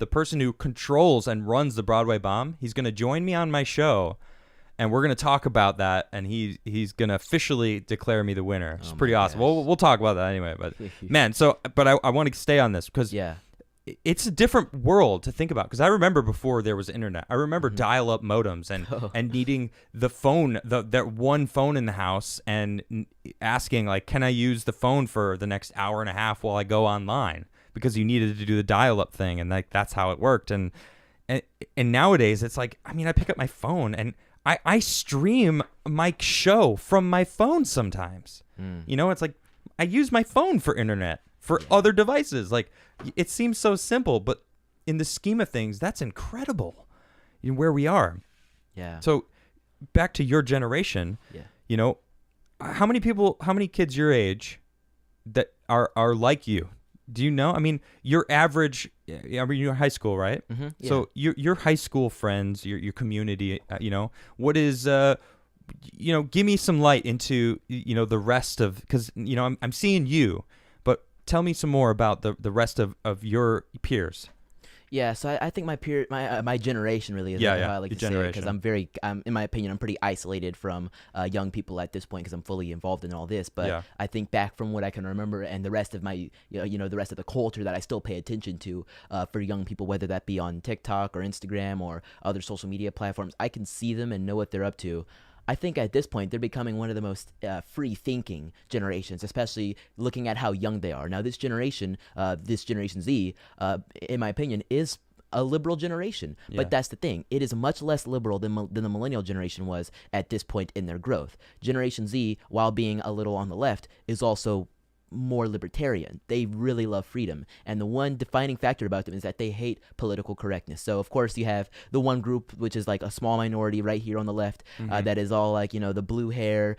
B: person who controls and runs the Broadway bomb. He's going to join me on my show, and we're going to talk about that, and he's going to officially declare me the winner. It's pretty awesome. We'll talk about that anyway. But man, I want to stay on this because it's a different world to think about. Because I remember before there was internet, I remember dial-up modems and needing the phone, that one phone in the house, and asking like, can I use the phone for the next hour and a half while I go online? Because you needed to do the dial-up thing, and like that's how it worked. And nowadays it's like, I mean, I pick up my phone and I stream my show from my phone sometimes. You know, it's like I use my phone for internet, for other devices. Like, it seems so simple, but in the scheme of things, that's incredible in where we are.
A: Yeah.
B: So back to your generation, you know, how many kids your age that are like you? Do you know? I mean, your average. I mean, you're high school, right?
A: Mm-hmm, yeah.
B: So your high school friends, your community. What is give me some light into the rest of, because I'm seeing you, but tell me some more about the rest of your peers.
A: Yeah, so I think my generation really is
B: Yeah,
A: how I like
B: your
A: to say it, because
B: generation.
A: in my opinion, I'm pretty isolated from young people at this point because I'm fully involved in all this. But
B: Yeah.
A: I think back from what I can remember and the rest of my, the rest of the culture that I still pay attention to for young people, whether that be on TikTok or Instagram or other social media platforms, I can see them and know what they're up to. I think at this point they're becoming one of the most free-thinking generations, especially looking at how young they are. Now, this Generation Z, in my opinion, is a liberal generation,
B: Yeah.
A: but that's the thing. It is much less liberal than the millennial generation was at this point in their growth. Generation Z, while being a little on the left, is also more libertarian. They really love freedom, and the one defining factor about them is that they hate political correctness. So of course you have the one group, which is like a small minority right here on the left, that is all like the blue hair,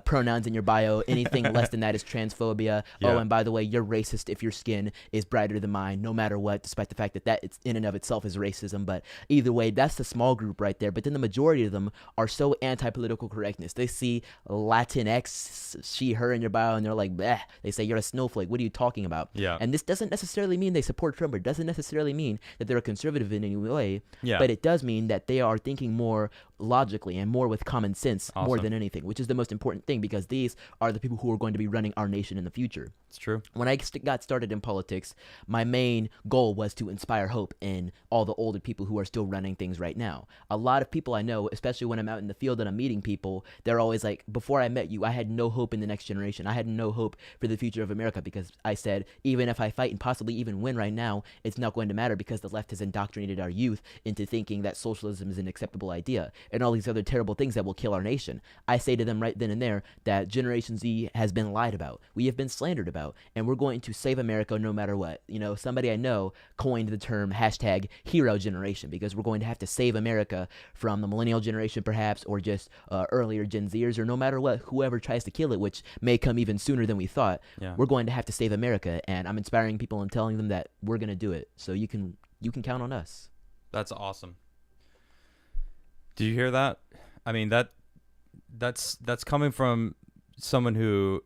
A: pronouns in your bio. Anything less than that is transphobia.
B: Yeah.
A: Oh, and by the way, you're racist if your skin is brighter than mine, no matter what, despite the fact that it's in and of itself is racism. But either way, that's the small group right there. But then the majority of them are so anti-political correctness. They see Latinx, she, her in your bio, and they're like, bleh. They say, you're a snowflake. What are you talking about?
B: Yeah.
A: And this doesn't necessarily mean they support Trump, or doesn't necessarily mean that they're a conservative in any way.
B: Yeah.
A: But it does mean that they are thinking more logically and more with common sense more
B: Awesome.
A: than anything, which is the most important thing, because these are the people who are going to be running our nation in the future.
B: It's true.
A: When I got started in politics, my main goal was to inspire hope in all the older people who are still running things right now. A lot of people I know, especially when I'm out in the field and I'm meeting people, they're always like, before I met you, I had no hope in the next generation. I had no hope for the future of America, because I said, even if I fight and possibly even win right now, it's not going to matter, because the left has indoctrinated our youth into thinking that socialism is an acceptable idea and all these other terrible things that will kill our nation. I say to them right then and there that Generation Z has been lied about. We have been slandered about, and we're going to save America no matter what. Somebody I know coined the term #hero generation, because we're going to have to save America from the millennial generation perhaps, or just earlier Gen Zers, or no matter what, whoever tries to kill it, which may come even sooner than we thought.
B: Yeah.
A: We're going to have to save America, and I'm inspiring people and telling them that we're going to do it. So you can count on us.
B: That's awesome. Do you hear that? I mean, that's coming from someone who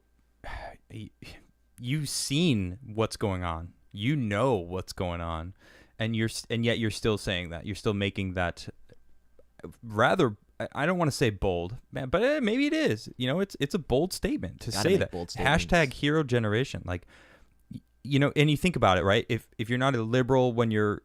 B: you've seen what's going on. You know what's going on, and yet you're still saying that. You're still making that rather, I don't want to say bold, man, but maybe it is. It's a bold statement to
A: Gotta
B: say
A: make
B: that.
A: bold statements.
B: #hero generation. Like, and you think about it, right? If you're not a liberal when you're,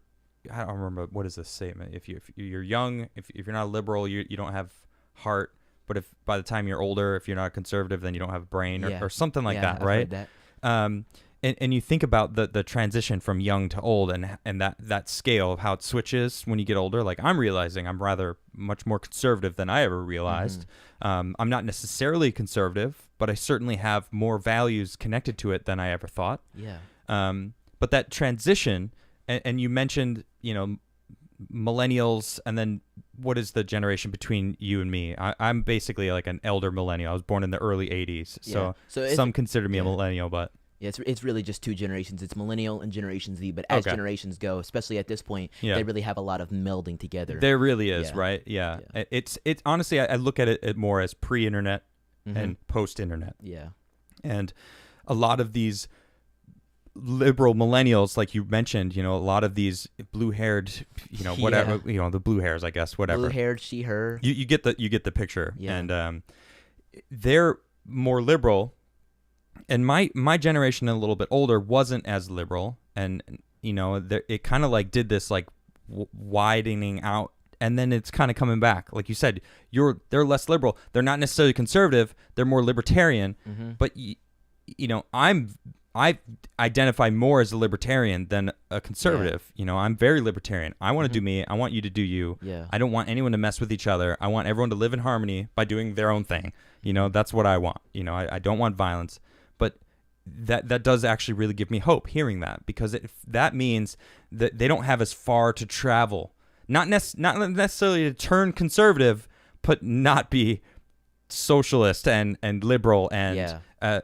B: I don't remember, what is this statement? If you're young, if you're not a liberal, you don't have heart. But if by the time you're older, if you're not a conservative, then you don't have a brain, or something like that,
A: I've
B: right?
A: heard that.
B: And you think about the transition from young to old, and that scale of how it switches when you get older. Like, I'm realizing I'm rather much more conservative than I ever realized. I'm not necessarily conservative, but I certainly have more values connected to it than I ever thought.
A: Yeah.
B: But that transition, and you mentioned, millennials, and then what is the generation between you and me? I'm basically like an elder millennial. I was born in the early 80s, so some consider me a millennial, but
A: yeah, it's really just two generations. It's millennial and Generation Z, but as generations go, especially at this point, they really have a lot of melding together.
B: There really is, right? Yeah. It's honestly, I look at it more as pre-internet and post-internet.
A: Yeah.
B: And a lot of these liberal millennials, like you mentioned, a lot of these blue-haired, whatever, the blue hairs, I guess, whatever.
A: Blue-haired, she, her.
B: You get the picture.
A: Yeah.
B: And they're more liberal, and my generation, a little bit older, wasn't as liberal, and it kind of like did this like widening out, and then it's kind of coming back. Like you said, they're less liberal. They're not necessarily conservative. They're more libertarian. But I identify more as a libertarian than a conservative. I'm very libertarian. I want to do me. I want you to do you.
A: Yeah.
B: I don't want anyone to mess with each other. I want everyone to live in harmony by doing their own thing. That's what I want. I don't want violence. But that does actually really give me hope hearing that, because that means that they don't have as far to travel. Not necessarily to turn conservative, but not be socialist and liberal and
A: Yeah.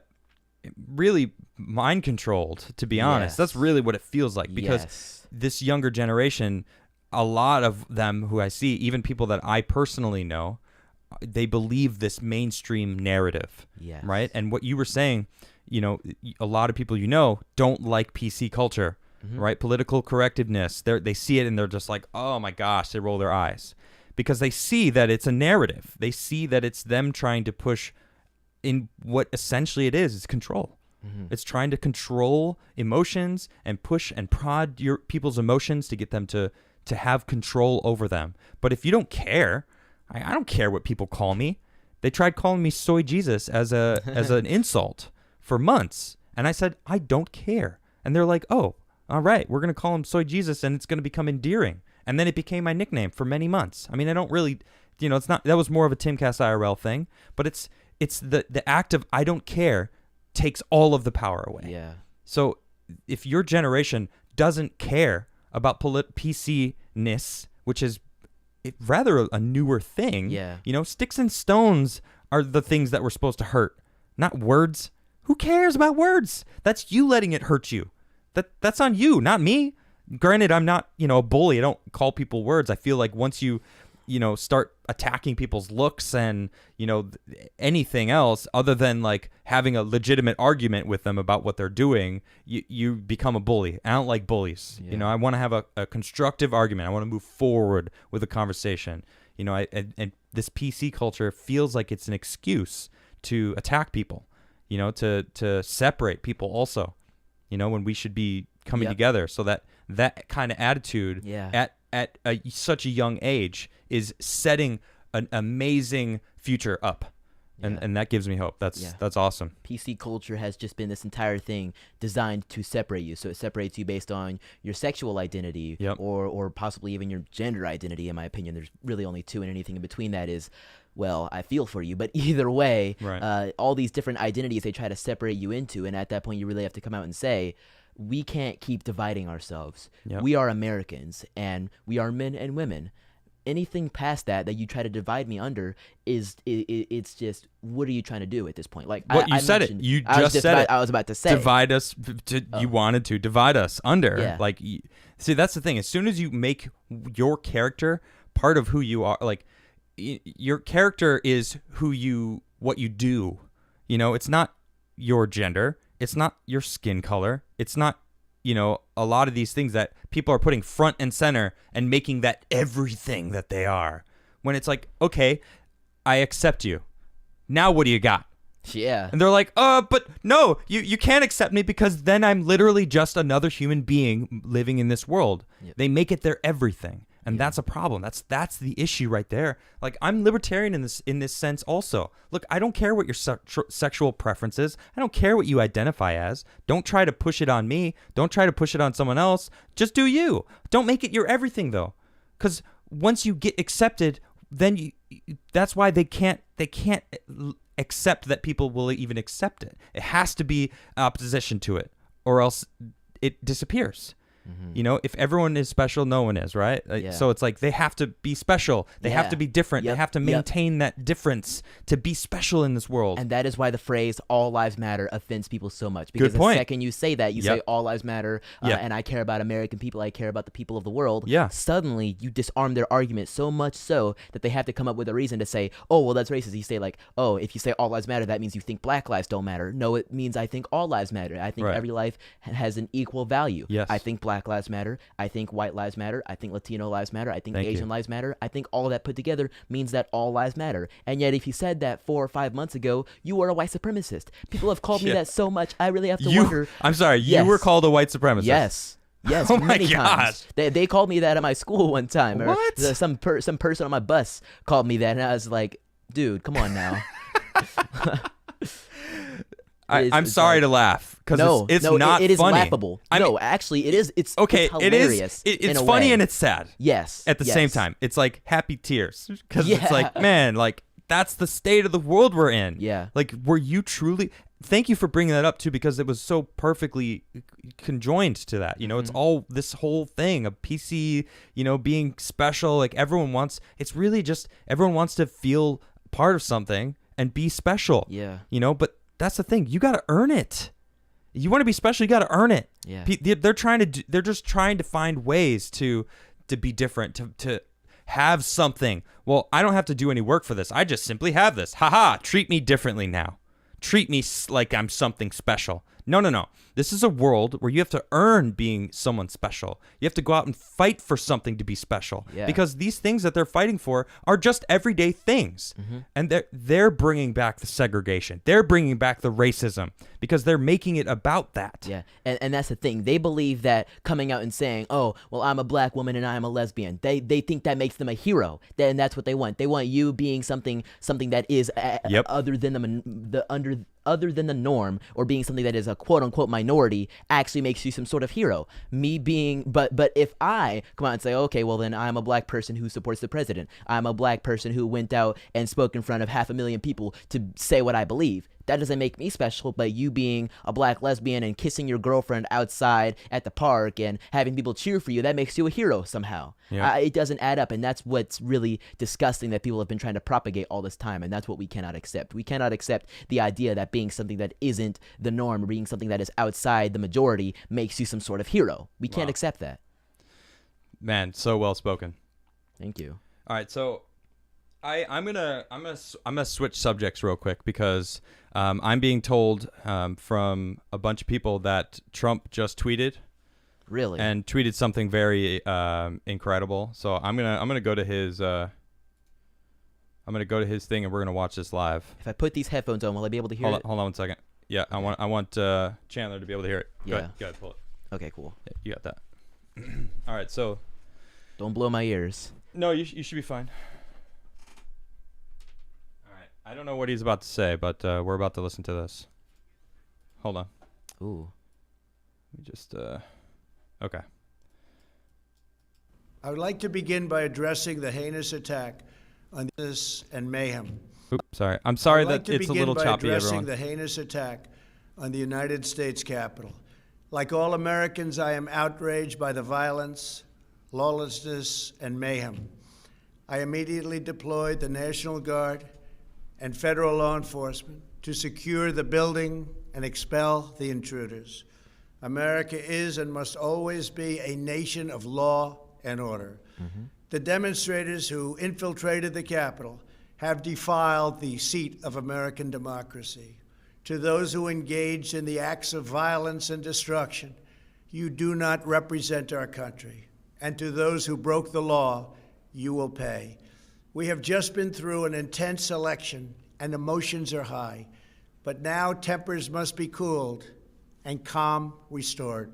B: really mind controlled, to be honest.
A: Yes.
B: That's really what it feels like, because
A: Yes.
B: this younger generation, a lot of them who I see, even people that I personally know, they believe this mainstream narrative,
A: Yes.
B: right? And what you were saying, a lot of people don't like PC culture, right? Political correctness. They see it and they're just like, oh my gosh, they roll their eyes because they see that it's a narrative. They see that it's them trying to push in what essentially it is control. It's trying to control emotions and push and prod your people's emotions to get them to have control over them. But if you don't care, I don't care what people call me. They tried calling me Soy Jesus as an insult for months. And I said, I don't care. And they're like, oh, all right, we're going to call him Soy Jesus and it's going to become endearing. And then it became my nickname for many months. I mean, I don't really, it's not, that was more of a Timcast IRL thing, but it's the act of I don't care takes all of the power away.
A: Yeah.
B: So if your generation doesn't care about PC-ness, which is rather a newer thing,
A: Yeah.
B: Sticks and stones are the things that were supposed to hurt, not words. Who cares about words? That's you letting it hurt you. That's on you, not me. Granted, I'm not, a bully. I don't call people words. I feel like once you start attacking people's looks and, anything else other than like having a legitimate argument with them about what they're doing, you become a bully. I don't like bullies.
A: Yeah.
B: I want to have a constructive argument. I want to move forward with a conversation. And this PC culture feels like it's an excuse to attack people, to separate people also, when we should be coming together. So that kind of attitude at such a young age is setting an amazing future up. And that gives me hope. That's awesome.
A: PC culture has just been this entire thing designed to separate you. So it separates you based on your sexual identity or possibly even your gender identity. In my opinion, there's really only two, and anything in between that is, well, I feel for you. But either way, all these different identities they try to separate you into. And at that point, you really have to come out and say, we can't keep dividing ourselves. We are Americans, and we are men and women. Anything past that you try to divide me under it's just, what are you trying to do at this point? Like
B: what you said it. You just said it.
A: I was about to say
B: divide us. You wanted to divide us under.
A: Yeah.
B: Like, see, that's the thing. As soon as you make your character part of who you are, like your character is what you do. It's not your gender. It's not your skin color. It's not, a lot of these things that people are putting front and center and making that everything that they are. When it's like, okay, I accept you. Now what do you got?
A: Yeah.
B: And they're like, but no, you can't accept me because then I'm literally just another human being living in this world. Yep. They make it their everything. And that's a problem. That's the issue right there. Like, I'm libertarian in this sense also. Look, I don't care what your sexual preference is. I don't care what you identify as. Don't try to push it on me. Don't try to push it on someone else. Just do you. Don't make it your everything, though. Because once you get accepted, then that's why they can't accept that people will even accept it. It has to be opposition to it, or else it disappears. Mm-hmm. If everyone is special, no one is, right? So it's like they have to be special. They have to be different. They have to maintain that difference to be special in this world.
A: And that is why the phrase "all lives matter" offends people so much. Because the second you say that, you say "all lives matter," and I care about American people, I care about the people of the world. Suddenly, you disarm their argument so much so that they have to come up with a reason to say, "Oh, well, that's racist." You say like, "Oh, if you say all lives matter, that means you think black lives don't matter." No, it means I think all lives matter. I think every life has an equal value. I think black lives matter. I think white lives matter. I think Latino lives matter. I think Asian lives matter. I think all of that put together means that all lives matter. And yet, if you said that 4 or 5 months ago, you were a white supremacist. People have called me that so much, I really have to wonder.
B: I'm sorry, you were called a white supremacist.
A: Yes. Yes,
B: oh my
A: many times. They called me that at my school one time.
B: What?
A: Or some person on my bus called me that, and I was like, dude, come on now.
B: I'm sorry to laugh because it's not
A: it is
B: funny.
A: laughable. Actually, it is. It's
B: okay.
A: Hilarious.
B: It's funny and it's sad.
A: Yes.
B: At the same time, it's like happy tears because it's like, man, like that's the state of the world we're in.
A: Yeah.
B: Like, were you truly? Thank you for bringing that up too, because it was so perfectly conjoined to that. It's all this whole thing of PC, being special. Like everyone wants. It's really just everyone wants to feel part of something. and be special.
A: Yeah.
B: But that's the thing. You got to earn it. You want to be special, you got to earn it.
A: Yeah.
B: They're just trying to find ways to be different, to have something. Well, I don't have to do any work for this. I just simply have this. Haha, treat me differently now. Treat me like I'm something special. No. This is a world where you have to earn being someone special. You have to go out and fight for something to be special.
A: Yeah.
B: Because these things that they're fighting for are just everyday things. Mm-hmm. And they're bringing back the segregation. They're bringing back the racism because they're making it about that.
A: Yeah. And that's the thing. They believe that coming out and saying, oh, well, I'm a black woman and I'm a lesbian, they think that makes them a hero. And that's what they want. They want you being something that is other than the norm, or being something that is a quote unquote minority actually makes you some sort of hero. Me being, but if I come out and say, okay, well then I'm a black person who supports the president. I'm a black person who went out and spoke in front of 500,000 people to say what I believe. That doesn't make me special, but you being a black lesbian and kissing your girlfriend outside at the park and having people cheer for you, that makes you a hero somehow.
B: Yeah.
A: It doesn't add up, and that's what's really disgusting that people have been trying to propagate all this time, and that's what we cannot accept. We cannot accept the idea that being something that isn't the norm, or being something that is outside the majority, makes you some sort of hero. We can't accept that.
B: Man, so well spoken.
A: Thank you.
B: All right, so I'm gonna switch subjects real quick because I'm being told from a bunch of people that Trump just tweeted.
A: Really?
B: And tweeted something very incredible. So I'm gonna go to his thing and we're gonna watch this live.
A: If I put these headphones on, will I be able to hear it?
B: Hold on 1 second. Yeah, I want Chandler to be able to hear it.
A: Yeah.
B: Go ahead, pull it.
A: Okay, cool.
B: Yeah, you got that. All right, so
A: don't blow my ears.
B: no, you should be fine. All right, I don't know what he's about to say, but we're about to listen to this. Hold on.
A: Ooh.
B: Let me just okay.
C: I would like to begin by addressing the heinous attack on this and mayhem.
B: Oops, sorry. I'm sorry
C: I'd like
B: that
C: to
B: it's a
C: begin
B: little
C: by
B: choppy,
C: addressing
B: everyone.
C: the heinous attack on the United States Capitol. Like all Americans, I am outraged by the violence, lawlessness, and mayhem. I immediately deployed the National Guard and federal law enforcement to secure the building and expel the intruders. America is and must always be a nation of law and order. Mm-hmm. The demonstrators who infiltrated the Capitol have defiled the seat of American democracy. To those who engaged in the acts of violence and destruction, you do not represent our country. And to those who broke the law, you will pay. We have just been through an intense election and emotions are high, but now tempers must be cooled and calm restored.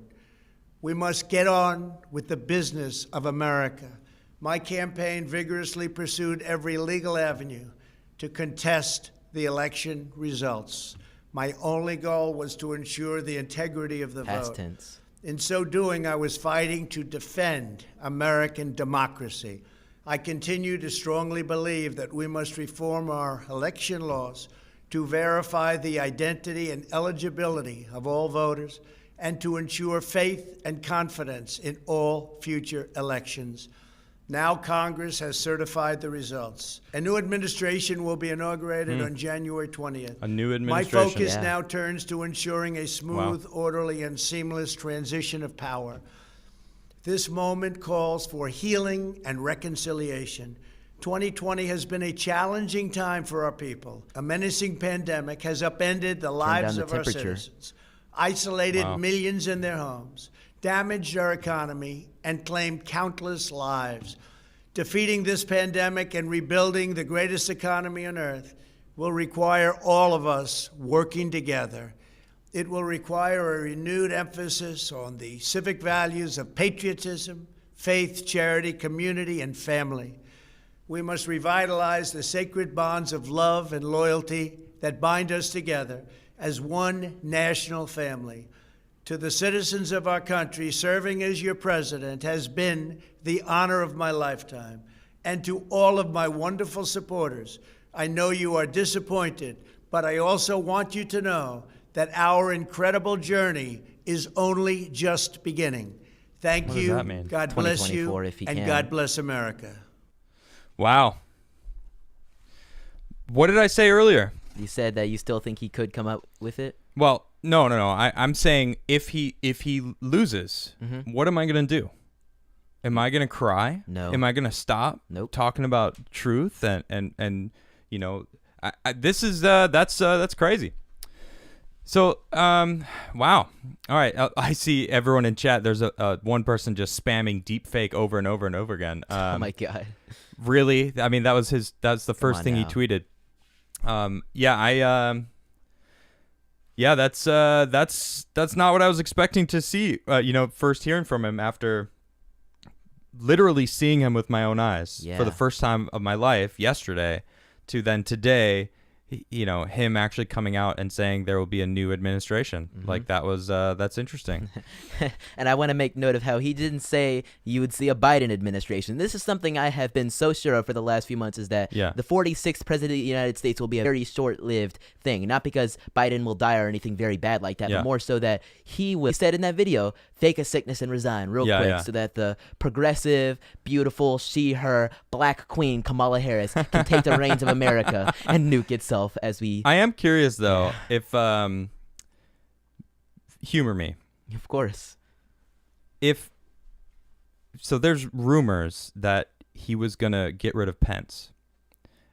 C: We must get on with the business of America. My campaign vigorously pursued every legal avenue to contest the election results. My only goal was to ensure the integrity of the
A: Past
C: vote.
A: tense.
C: In so doing, I was fighting to defend American democracy. I continue to strongly believe that we must reform our election laws to verify the identity and eligibility of all voters and to ensure faith and confidence in all future elections. Now Congress has certified the results. A new administration will be inaugurated on January 20th.
B: A new
C: My
B: administration.
C: focus now turns to ensuring a smooth,
B: Wow.
C: orderly, and seamless transition of power. This moment calls for healing and reconciliation. 2020 has been a challenging time for our people. A menacing pandemic has upended the lives
A: down
C: of
A: the
C: our
A: temperature.
C: citizens, isolated
B: Wow.
C: millions in their homes, damaged our economy, and claimed countless lives. Defeating this pandemic and rebuilding the greatest economy on earth will require all of us working together. It will require a renewed emphasis on the civic values of patriotism, faith, charity, community, and family. We must revitalize the sacred bonds of love and loyalty that bind us together as one national family. To the citizens of our country, serving as your president has been the honor of my lifetime. And to all of my wonderful supporters, I know you are disappointed, but I also want you to know that our incredible journey is only just beginning. Thank
B: What does
C: you.
B: that mean?
C: God bless you.
A: 2024 if he
C: And
A: can.
C: God bless America.
B: Wow. What did I say earlier?
A: You said that you still think he could come up with it.
B: Well, no. I'm saying if he loses, what am I gonna do? Am I gonna cry?
A: No.
B: Am I gonna stop?
A: Nope.
B: Talking about truth and you know, this is that's crazy. So wow. All right. I see everyone in chat. There's a one person just spamming deep fake over and over and over again.
A: Oh my God.
B: Really? I mean, that's the first thing he
A: now.
B: tweeted. Yeah, that's not what I was expecting to see. First hearing from him after literally seeing him with my own eyes for the first time of my life yesterday, to then today, him actually coming out and saying there will be a new administration. Like that's interesting.
A: And I want to make note of how he didn't say you would see a Biden administration. This is something I have been so sure of for the last few months, is that the 46th president of the United States will be a very short-lived thing. Not because Biden will die or anything very bad like that, but more so that he said in that video, fake a sickness and resign real quick so that the progressive, beautiful, she-her, black queen Kamala Harris can take the reins of America and nuke itself. I
B: am curious though if humor me.
A: Of course.
B: So there's rumors that he was gonna get rid of Pence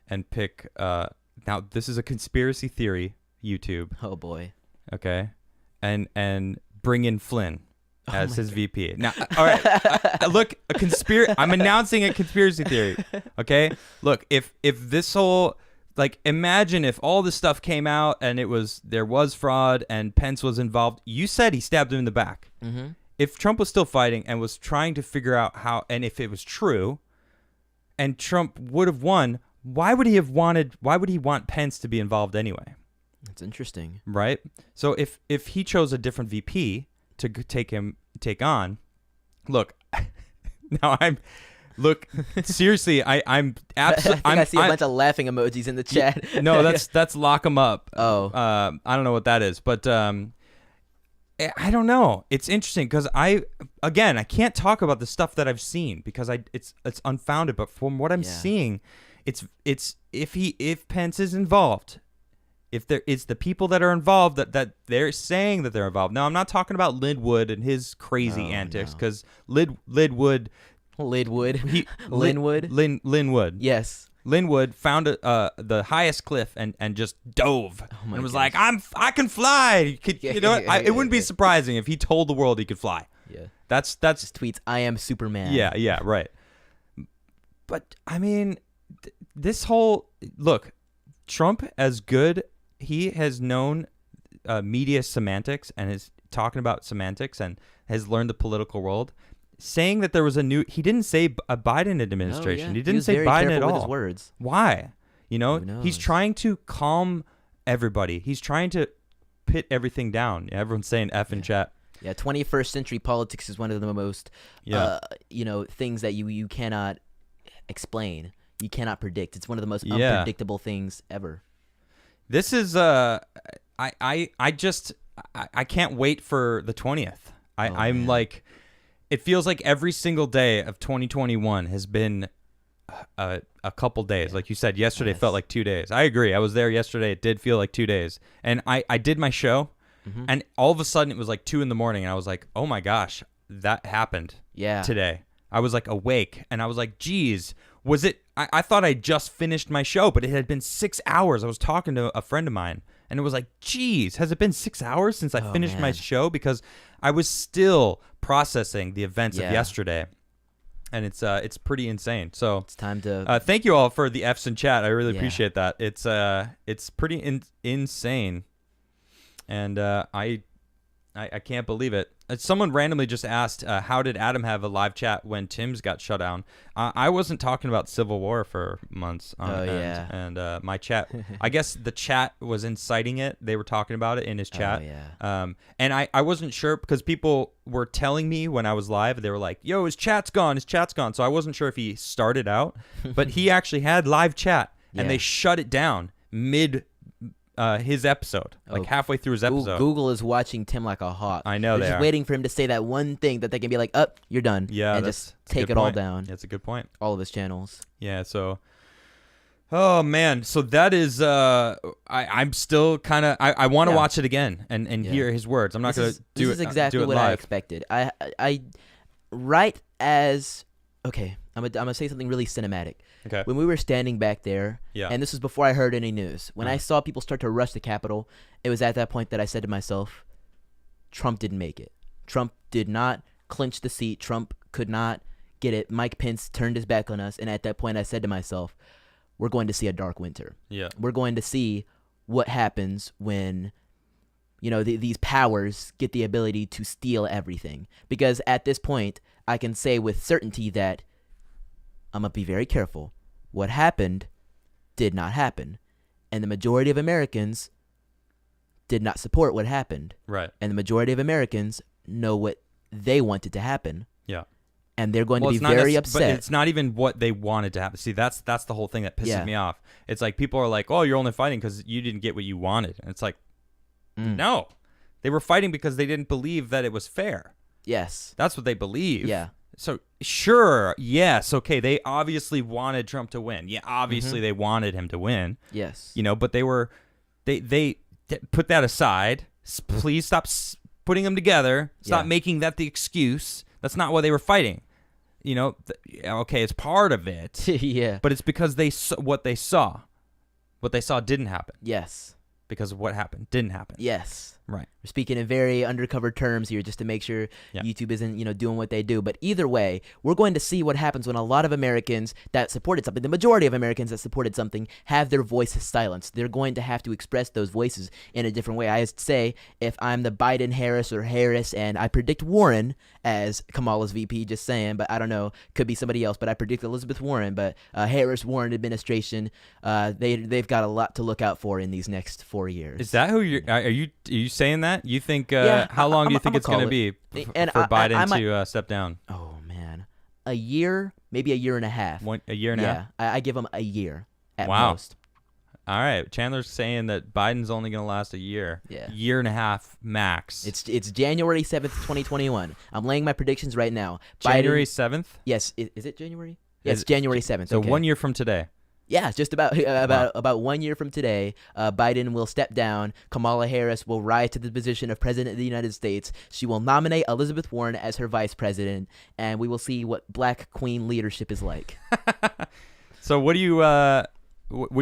B: and pick now this is a conspiracy theory, YouTube.
A: Oh boy.
B: Okay. And bring in Flynn as his VP. Now, all right. Look, I'm announcing a conspiracy theory. Okay? Look, if this whole, like, imagine if all this stuff came out and there was fraud and Pence was involved. You said he stabbed him in the back. Mm-hmm. If Trump was still fighting and was trying to figure out how, and if it was true, and Trump would have won, why would he want Pence to be involved anyway?
A: That's interesting.
B: Right? So if he chose a different VP to take on, look, seriously, I'm absolutely.
A: I see a bunch of laughing emojis in the chat.
B: No, that's lock him up.
A: Oh,
B: I don't know what that is, but I don't know. It's interesting because I can't talk about the stuff that I've seen because it's unfounded. But from what I'm seeing, it's if Pence is involved. If it's the people that are involved that they're saying that they're involved. Now, I'm not talking about Linwood and his crazy antics, because Linwood.
A: Yes.
B: Linwood found the highest cliff and just dove and was like, I can fly. It wouldn't be surprising if he told the world he could fly.
A: Yeah.
B: That's
A: just tweets, I am Superman.
B: Yeah, right. But I mean, this whole look, Trump, as good, he has known media semantics and is talking about semantics and has learned the political world. Saying that there was he didn't say a Biden administration. He didn't say Biden at all.
A: With his words.
B: Why? He's trying to calm everybody. He's trying to pit everything down. Everyone's saying F in chat.
A: Yeah, 21st century politics is one of the most, things that you cannot explain. You cannot predict. It's one of the most unpredictable things ever.
B: This is I can't wait for the 20th. I'm like, it feels like every single day of 2021 has been a couple days. Like you said, yesterday felt like 2 days. I agree. I was there yesterday. It did feel like 2 days. And I did my show, and all of a sudden it was like 2 a.m. and I was like, oh my gosh, that happened today. I was like awake, and I was like, geez, was it? I thought I just finished my show, but it had been 6 hours. I was talking to a friend of mine, and it was like, geez, has it been 6 hours since I finished my show? Because I was still processing the events of yesterday, and it's pretty insane. So
A: it's time to
B: thank you all for the Fs in chat. I really appreciate that. It's pretty insane, and I can't believe it. Someone randomly just asked, how did Adam have a live chat when Tim's got shut down? I wasn't talking about Civil War for months on end. And my chat, I guess the chat was inciting it. They were talking about it in his chat. And I wasn't sure because people were telling me when I was live, they were like, yo, his chat's gone. So I wasn't sure if he started out, but he actually had live chat and they shut it down mid his episode, like halfway through his episode.
A: Google is watching Tim like a hawk.
B: I know
A: they're just waiting for him to say that one thing that they can be like, you're done.
B: Yeah,
A: and just take it all down.
B: That's a good point.
A: All of his channels.
B: Yeah, so Oh man, so that is I'm still kind of I want to watch it again and hear his words. I'm not going to do it.
A: This is exactly
B: do it
A: what
B: live.
A: I expected. I right as okay, I'm gonna say something really cinematic.
B: Okay.
A: When we were standing back there, and this was before I heard any news, when I saw people start to rush the Capitol, it was at that point that I said to myself, Trump didn't make it. Trump did not clinch the seat. Trump could not get it. Mike Pence turned his back on us, and at that point I said to myself, we're going to see a dark winter.
B: Yeah.
A: We're going to see what happens when, these powers get the ability to steal everything. Because at this point, I can say with certainty that I'm going to be very careful. What happened did not happen. And the majority of Americans did not support what happened.
B: Right.
A: And the majority of Americans know what they wanted to happen.
B: Yeah.
A: And they're going to be
B: it's not
A: very
B: But
A: upset.
B: it's not even what they wanted to happen. See, that's the whole thing that pisses me off. It's like people are like, "Oh, you're only fighting because you didn't get what you wanted," and it's like, no, they were fighting because they didn't believe that it was fair.
A: Yes,
B: that's what they believe.
A: Yeah.
B: So sure, yes, okay. They obviously wanted Trump to win. Yeah, obviously they wanted him to win.
A: Yes.
B: But they put that aside. Please stop putting them together. Stop making that the excuse. That's not why they were fighting. Okay, it's part of it.
A: Yeah.
B: But it's because what they saw didn't happen.
A: Yes.
B: Because of what happened didn't happen.
A: Yes.
B: Right.
A: We're speaking in very undercover terms here just to make sure YouTube isn't, doing what they do. But either way, we're going to see what happens when a lot of Americans that supported something, the majority of Americans that supported something, have their voices silenced. They're going to have to express those voices in a different way. I say if I'm the Biden-Harris or Harris, and I predict Warren as Kamala's VP, just saying, but I don't know, could be somebody else, but I predict Elizabeth Warren. But Harris-Warren administration, they've got a lot to look out for in these next 4 years.
B: Is that who are you saying that? You think how long do you think it's going to be for Biden to step down?
A: Oh man, a year, maybe a year and a half.
B: A year and a half.
A: Yeah, I give him a year at most.
B: All right, Chandler's saying that Biden's only going to last a year.
A: Yeah,
B: year and a half max.
A: It's January 7th, 2021. I'm laying my predictions right now.
B: January 7th.
A: Yes, is it January? Yes, January 7th.
B: So
A: okay.
B: 1 year from today.
A: Yeah, just about 1 year from today, Biden will step down. Kamala Harris will rise to the position of President of the United States. She will nominate Elizabeth Warren as her vice president, and we will see what Black Queen leadership is like.
B: So what do you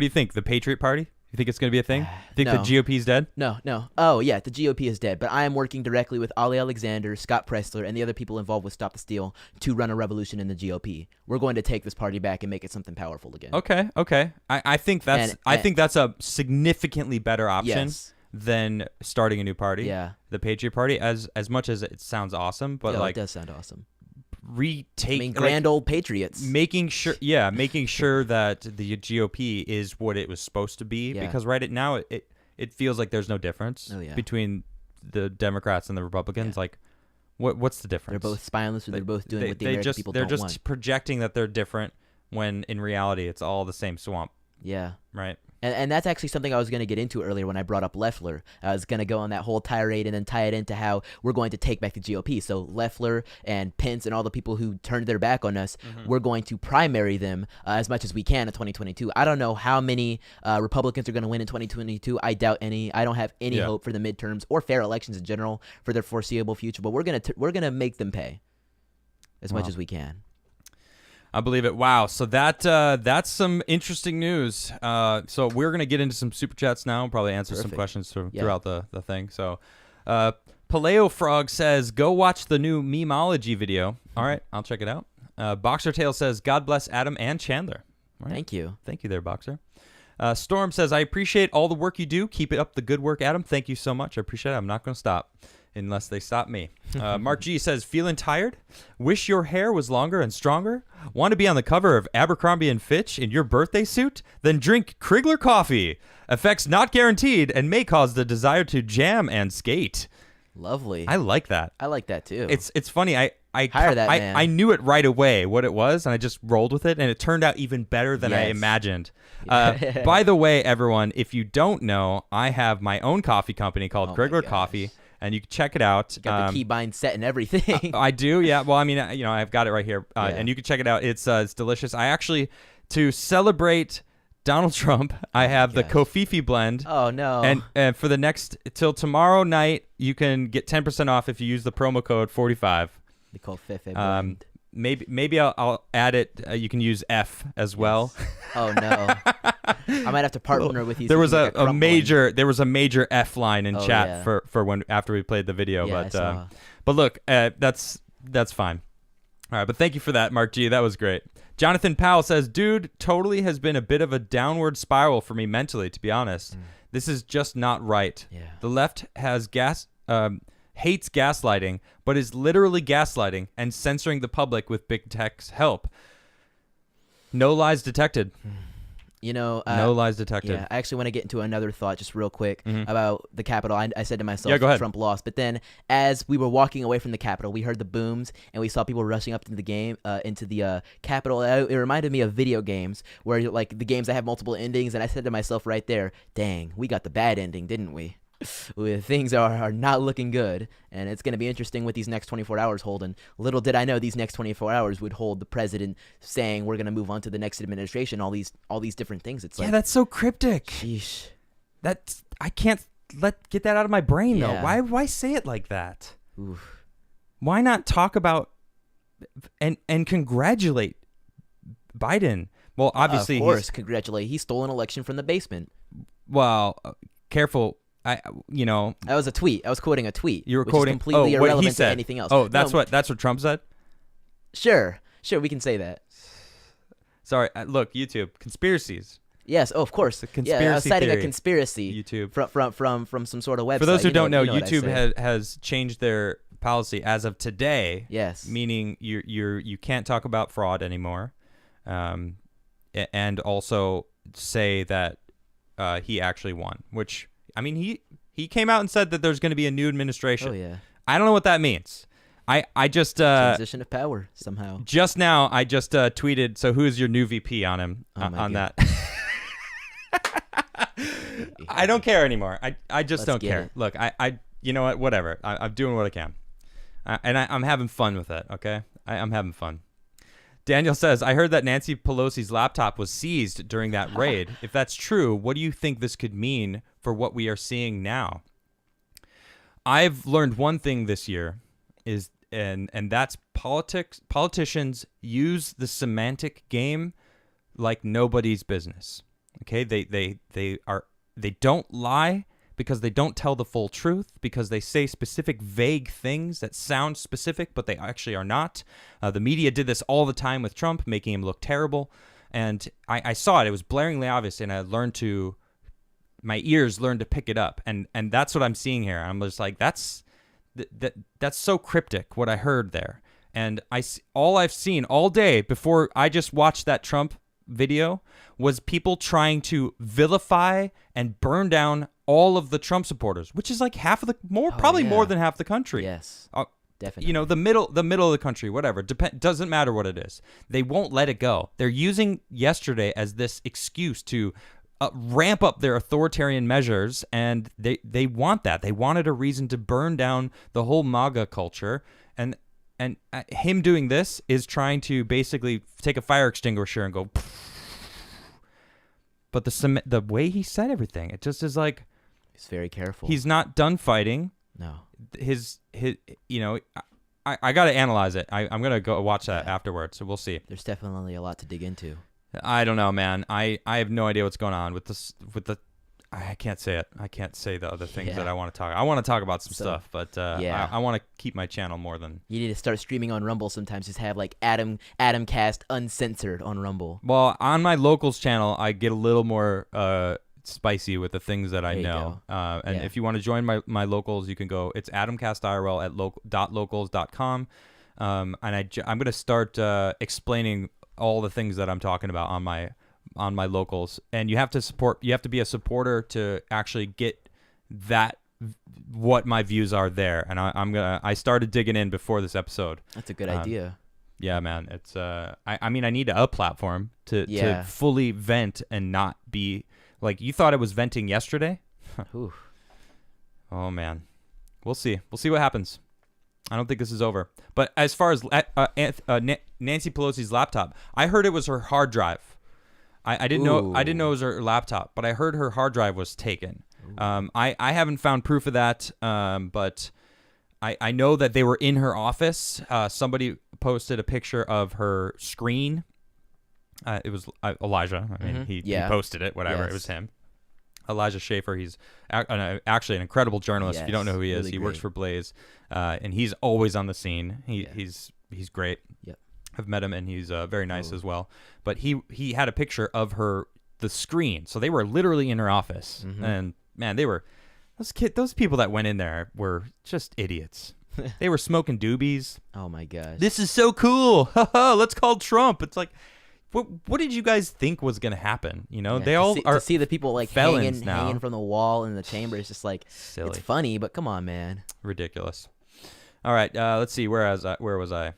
B: think? The Patriot Party? You think it's going to be a thing? You think
A: No.
B: the GOP is dead?
A: No. Oh, yeah, the GOP is dead. But I am working directly with Ali Alexander, Scott Pressler, and the other people involved with Stop the Steal to run a revolution in the GOP. We're going to take this party back and make it something powerful again.
B: Okay. I think that's a significantly better option than starting a new party.
A: Yeah.
B: The Patriot Party, as much as it sounds awesome, but
A: it does sound awesome.
B: Grand
A: old patriots,
B: making sure that the GOP is what it was supposed to be, because right now it feels like there's no difference between the Democrats and the Republicans. Like what's the difference?
A: They're both spineless, or they're both doing what the American people don't want.
B: They're just projecting that they're different when in reality it's all the same swamp.
A: Yeah.
B: Right.
A: And that's actually something I was going to get into earlier when I brought up Loeffler. I was going to go on that whole tirade and then tie it into how we're going to take back the GOP. So Loeffler and Pence and all the people who turned their back on us, we're going to primary them as much as we can in 2022. I don't know how many Republicans are going to win in 2022. I doubt any. I don't have any hope for the midterms or fair elections in general for their foreseeable future. But we're gonna make them pay as much as we can.
B: I believe it. Wow. So that's some interesting news. So we're going to get into some super chats now. Probably answer some questions throughout the thing. So Paleo Frog says, go watch the new memeology video. All right. I'll check it out. Boxer Tail says, God bless Adam and Chandler. All right.
A: Thank you.
B: Thank you there, Boxer. Storm says, I appreciate all the work you do. Keep it up the good work, Adam. Thank you so much. I appreciate it. I'm not going to stop unless they stop me. Mark G says, feeling tired? Wish your hair was longer and stronger? Want to be on the cover of Abercrombie & Fitch in your birthday suit? Then drink Crigler coffee. Effects not guaranteed and may cause the desire to jam and skate.
A: Lovely.
B: I like that.
A: I like that too.
B: It's funny. I
A: hire that man.
B: I knew it right away what it was, and I just rolled with it, and it turned out even better than I imagined. By the way, everyone, if you don't know, I have my own coffee company called Crigler Coffee. And you can check it out.
A: You got the keybind set and everything.
B: I do, yeah. Well, I mean, I've got it right here, and you can check it out. It's delicious. I actually, to celebrate Donald Trump. I have the Kofifi blend.
A: Oh no!
B: And for the next till tomorrow night, you can get 10% off if you use the promo code 45.
A: They call Fefe blend.
B: Maybe I'll add it. You can use F as well.
A: Oh no! I might have to partner with you.
B: There was
A: a
B: major F line in chat for when after we played the video.
A: Yeah,
B: but look, that's fine. All right, but thank you for that, Mark G. That was great. Jonathan Powell says, dude, totally has been a bit of a downward spiral for me mentally, to be honest. This is just not right.
A: Yeah.
B: The left has hates gaslighting, but is literally gaslighting and censoring the public with big tech's help. No lies detected.
A: No
B: lies detected.
A: Yeah, I actually want to get into another thought just real quick about the Capitol. I said to myself,
B: go ahead.
A: Trump lost. But then as we were walking away from the Capitol, we heard the booms and we saw people rushing up into the Capitol. It reminded me of video games where like the games that have multiple endings. And I said to myself right there, dang, we got the bad ending, didn't we? Things are not looking good, and it's going to be interesting what these next 24 hours hold. And little did I know these next 24 hours would hold the president saying we're going to move on to the next administration. All these different things. It's like,
B: that's so cryptic.
A: Sheesh.
B: I can't get that out of my brain though.
A: Yeah.
B: Why say it like that?
A: Oof.
B: Why not talk about and congratulate Biden? Well, obviously,
A: of course, congratulate. He stole an election from the basement.
B: Well, careful. That
A: was a tweet. I was quoting a tweet.
B: You were
A: which
B: quoting
A: is completely
B: what he
A: irrelevant
B: said.
A: to anything else.
B: Oh, that's what Trump said.
A: Sure, we can say that.
B: Sorry, look, YouTube conspiracies.
A: Yes, of course.
B: The conspiracy
A: I was citing
B: theory.
A: a conspiracy.
B: YouTube
A: from some sort of website.
B: For those who don't know,
A: what
B: YouTube has changed their policy as of today.
A: Yes,
B: meaning you can't talk about fraud anymore, and also say that he actually won. Which I mean, he came out and said that there's going to be a new administration.
A: Oh yeah.
B: I don't know what that means. I just
A: transition of power somehow.
B: Just now, I just tweeted. So who's your new VP on him on that? I don't care anymore. I just don't care. Look, I you know what? Whatever. I'm doing what I can, and I'm having fun with it. Okay, I'm having fun. Daniel says, I heard that Nancy Pelosi's laptop was seized during that raid. If that's true, what do you think this could mean for what we are seeing now? I've learned one thing this year and that's politicians use the semantic game like nobody's business. Okay? They don't lie because they don't tell the full truth, because they say specific vague things that sound specific, but they actually are not. The media did this all the time with Trump, making him look terrible. And I saw it. It was blaringly obvious, and my ears learned to pick it up. And that's what I'm seeing here. I'm just like, that's so cryptic, what I heard there. And all I've seen all day before I just watched that Trump video was people trying to vilify and burn down all of the Trump supporters, which is like more than half the country.
A: Yes, definitely.
B: The middle of the country, whatever. Doesn't matter what it is. They won't let it go. They're using yesterday as this excuse to ramp up their authoritarian measures, and they want that. They wanted a reason to burn down the whole MAGA culture, and him doing this is trying to basically take a fire extinguisher and go. But the way he said everything, it just is like
A: he's very careful.
B: He's not done fighting.
A: No.
B: His I got to analyze it. I'm gonna go watch that afterwards. So we'll see.
A: There's definitely a lot to dig into.
B: I don't know, man. I have no idea what's going on with the. I can't say it. I can't say the other things that I want to talk. I want to talk about some stuff, but I want to keep my channel more than.
A: You need to start streaming on Rumble sometimes. Just have like Adam Cast uncensored on Rumble.
B: Well, on my locals channel, I get a little more spicy with the things that I know. If you want to join my locals, you can go. It's AdamCastIRL at locals.com. And I'm going to start explaining all the things that I'm talking about on my locals, and you have to be a supporter to actually get that what my views are there. And I started digging in before this episode.
A: That's a good idea.
B: Yeah, man. It's I mean, I need a platform to fully vent and not be like you thought I was venting yesterday. Oh man, we'll see what happens. I don't think this is over. But as far as Nancy Pelosi's laptop, I heard it was her hard drive. I didn't know it
A: Ooh.
B: was her laptop, but I heard her hard drive was taken. I haven't found proof of that, but I know that they were in her office. Somebody posted a picture of her screen. It was Elijah. I mean, he posted it. Whatever,
A: Yes.
B: it was him. Elijah Schaefer. He's actually an incredible journalist. If you don't know who he is,
A: really
B: he works
A: great.
B: for Blaze, and he's always on the scene. He's great.
A: Yep.
B: I've met him, and he's very nice as well. But he had a picture of the screen, so they were literally in her office, and man, they were those people that went in there were just idiots. They were smoking doobies.
A: Oh my gosh.
B: This is so cool. Let's call Trump. It's like, what did you guys think was gonna happen? You know,
A: Yeah,
B: they all are
A: to see the people like
B: felons
A: hanging
B: now.
A: from the wall in the chamber. It's just like
B: Silly.
A: it's funny, but come on, man.
B: Ridiculous. All right, let's see. Where was I?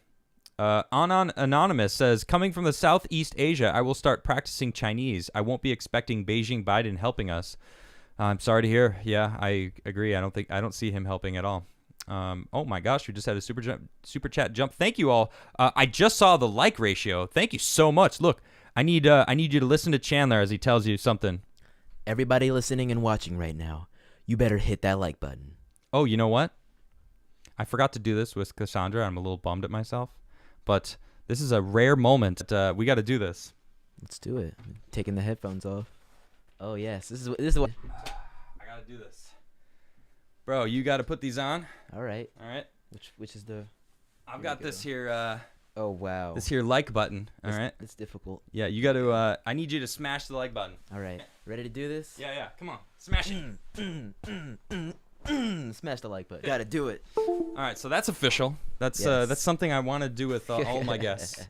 B: Anon Anonymous says, coming from the Southeast Asia, I will start practicing Chinese. I won't be expecting Beijing Biden helping us. I'm sorry to hear. Yeah, I agree. I don't see him helping at all. Oh my gosh, we just had a super chat jump. Thank you all. I just saw the like ratio. Thank you so much. Look, I need you to listen to Chandler as he tells you something.
A: Everybody listening and watching right now, you better hit that like button.
B: Oh, you know what? I forgot to do this with Cassandra. I'm a little bummed at myself, but this is a rare moment. We got to do this.
A: Let's do it. Taking the headphones off. Oh yes, this is what.
B: I got to do this. Bro, you got to put these on.
A: All right.
B: All right.
A: Which is the?
B: I've got this here.
A: Oh wow.
B: This here like button. All right.
A: It's difficult.
B: Yeah, you got to. I need you to smash the like button.
A: All right. Ready to do this?
B: Yeah. Come on, smash it.
A: Smash the like button. Gotta do it.
B: All right, so that's official. That's
A: Yes.
B: that's something I want to do with all my guests,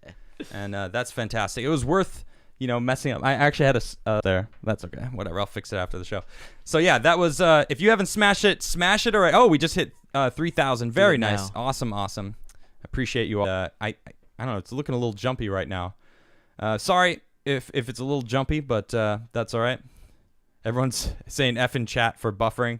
B: and that's fantastic. It was worth messing up. I actually had a there. That's okay. Whatever. I'll fix it after the show. So yeah, that was. If you haven't smashed it, smash it. All right. Oh, we just hit 3,000. Very nice.
A: Now.
B: Awesome. Appreciate you all. I don't know. It's looking a little jumpy right now. Sorry if it's a little jumpy, but that's all right. Everyone's saying F in chat for buffering.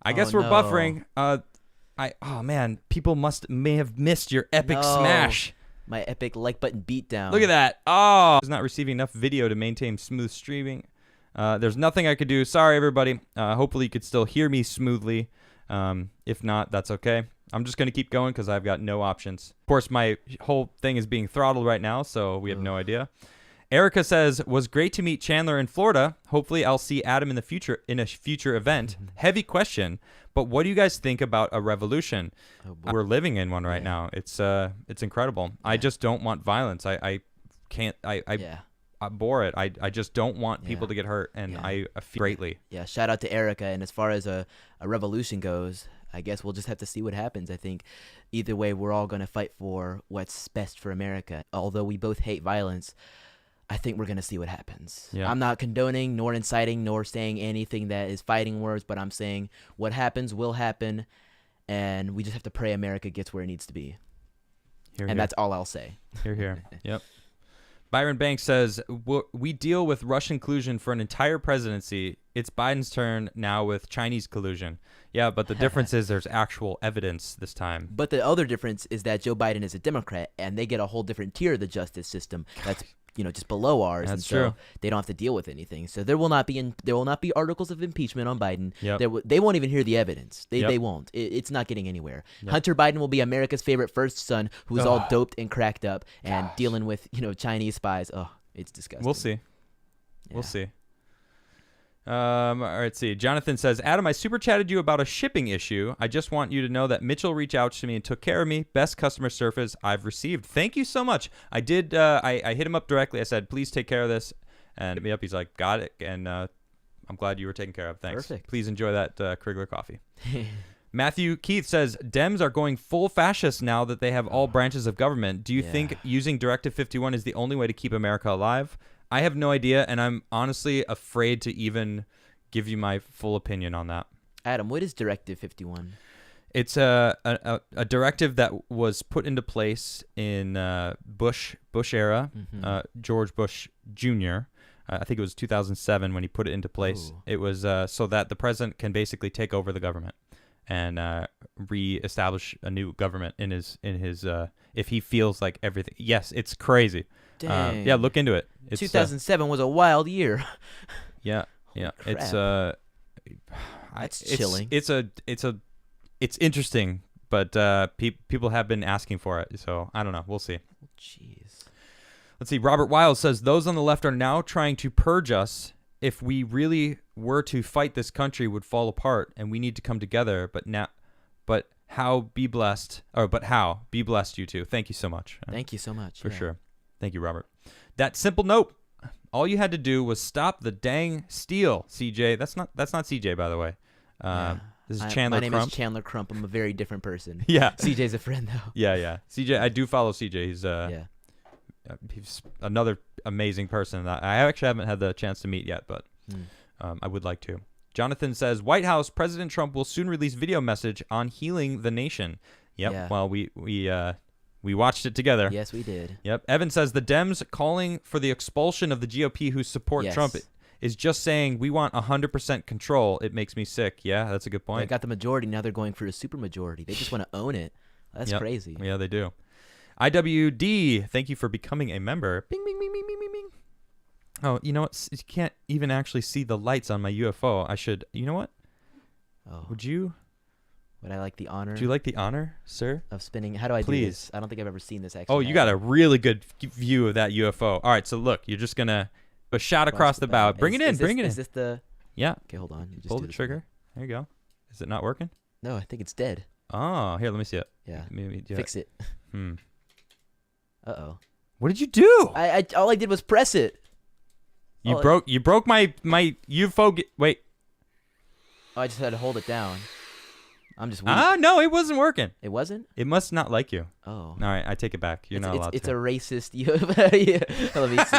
B: I guess we're
A: no.
B: buffering. Oh man, people may have missed your epic
A: No.
B: smash.
A: My epic like button beatdown.
B: Look at that. Oh, it's not receiving enough video to maintain smooth streaming. There's nothing I could do. Sorry, everybody. Hopefully you could still hear me smoothly. If not, that's okay. I'm just going to keep going because I've got no options. Of course, my whole thing is being throttled right now, so we have no idea. Erica says, was great to meet Chandler in Florida. Hopefully I'll see Adam in the future in a future event. Heavy question, but what do you guys think about a revolution?
A: Oh, boy.
B: We're living in one right now. It's incredible. I just don't want violence. I can't I abhor it. I just don't want people to get hurt, and I feel greatly.
A: Yeah, shout out to Erica. And as far as a revolution goes, I guess we'll just have to see what happens. I think either way, we're all going to fight for what's best for America. Although we both hate violence, I think we're going to see what happens.
B: Yeah.
A: I'm not condoning nor inciting nor saying anything that is fighting words, but I'm saying what happens will happen, and we just have to pray America gets where it needs to be.
B: Here.
A: That's all I'll say.
B: Here. Yep. Byron Banks says, we deal with Russian collusion for an entire presidency. It's Biden's turn now with Chinese collusion. Yeah, but the difference is there's actual evidence this time.
A: But the other difference is that Joe Biden is a Democrat, and they get a whole different tier of the justice system that's just below ours.
B: That's
A: and so
B: true.
A: They don't have to deal with anything. So there will not be articles of impeachment on Biden.
B: Yep.
A: They won't even hear the evidence.
B: Yep.
A: They won't. It's not getting anywhere.
B: Yep.
A: Hunter Biden will be America's favorite first son, who's all doped and cracked up and dealing with Chinese spies. Oh, it's disgusting.
B: We'll see.
A: Yeah.
B: We'll see. All right, see. Jonathan says, Adam, I super chatted you about a shipping issue. I just want you to know that Mitchell reached out to me and took care of me. Best customer service I've received. Thank you so much. I did. I hit him up directly. I said, please take care of this. And hit me up. He's like, got it. And I'm glad you were taken care of. Thanks.
A: Perfect.
B: Please enjoy that Crigler coffee. Matthew Keith says, Dems are going full fascist now that they have all branches of government. Do you think using Directive 51 is the only way to keep America alive? I have no idea, and I'm honestly afraid to even give you my full opinion on that.
A: Adam, what is Directive 51?
B: It's a directive that was put into place in Bush era, George Bush Jr. I think it was 2007 when he put it into place.
A: Ooh.
B: It was so that the president can basically take over the government. and reestablish a new government in his if he feels like everything. Yes, it's crazy.
A: Dang.
B: Yeah, look into it. It's,
A: 2007 was a wild year.
B: yeah,
A: crap. That's chilling.
B: It's interesting, but people have been asking for it, so I don't know. We'll see.
A: Jeez.
B: Let's see. Robert Wiles says those on the left are now trying to purge us. If we really were to fight, this country would fall apart, and we need to come together. But how? Be blessed. Be blessed, you two. Thank you so much.
A: Thank you so much.
B: For sure. Thank you, Robert. That simple note. All you had to do was stop the dang steal, CJ. That's not CJ, by the way. This is Chandler Crump.
A: My name is Chandler Crump. I'm a very different person.
B: Yeah.
A: CJ's a friend, though.
B: Yeah. CJ, I do follow CJ. He's another amazing person. I actually haven't had the chance to meet yet, but I would like to. Jonathan says, White House, President Trump will soon release video message on healing the nation. Yep.
A: Yeah.
B: Well, we watched it together.
A: Yes, we did.
B: Yep. Evan says the Dems calling for the expulsion of the GOP who support Trump is just saying we want 100% control. It makes me sick. Yeah, that's a good point.
A: They got the majority. Now they're going for a supermajority. They just want to own it. That's crazy.
B: Yeah, they do. IWD, thank you for becoming a member. Bing, bing, bing, bing, bing, bing, bing. Oh, you know what? You can't even actually see the lights on my UFO. I should. You know what?
A: Oh.
B: Would you
A: like the honor?
B: Would you like the honor, sir?
A: Of spinning? How do I do this? I don't think I've ever seen this actually.
B: Oh, you got a really good view of that UFO. All right, so look, you're just gonna a shot across the bow. Bring it in.
A: Is this the?
B: Yeah.
A: Okay, hold on. You just
B: pull the trigger. There you go. Is it not working?
A: No, I think it's dead.
B: Oh, here, let me see it.
A: Yeah.
B: Maybe
A: fix it.
B: Uh-oh. What did you do?
A: I all I did was press it.
B: You broke my UFO. Wait.
A: Oh, I just had to hold it down. I'm just weak.
B: No, it wasn't working.
A: It wasn't?
B: It must not like you.
A: Oh.
B: All right, I take it back. You're not allowed
A: it's
B: to.
A: a racist UFO. Let me see.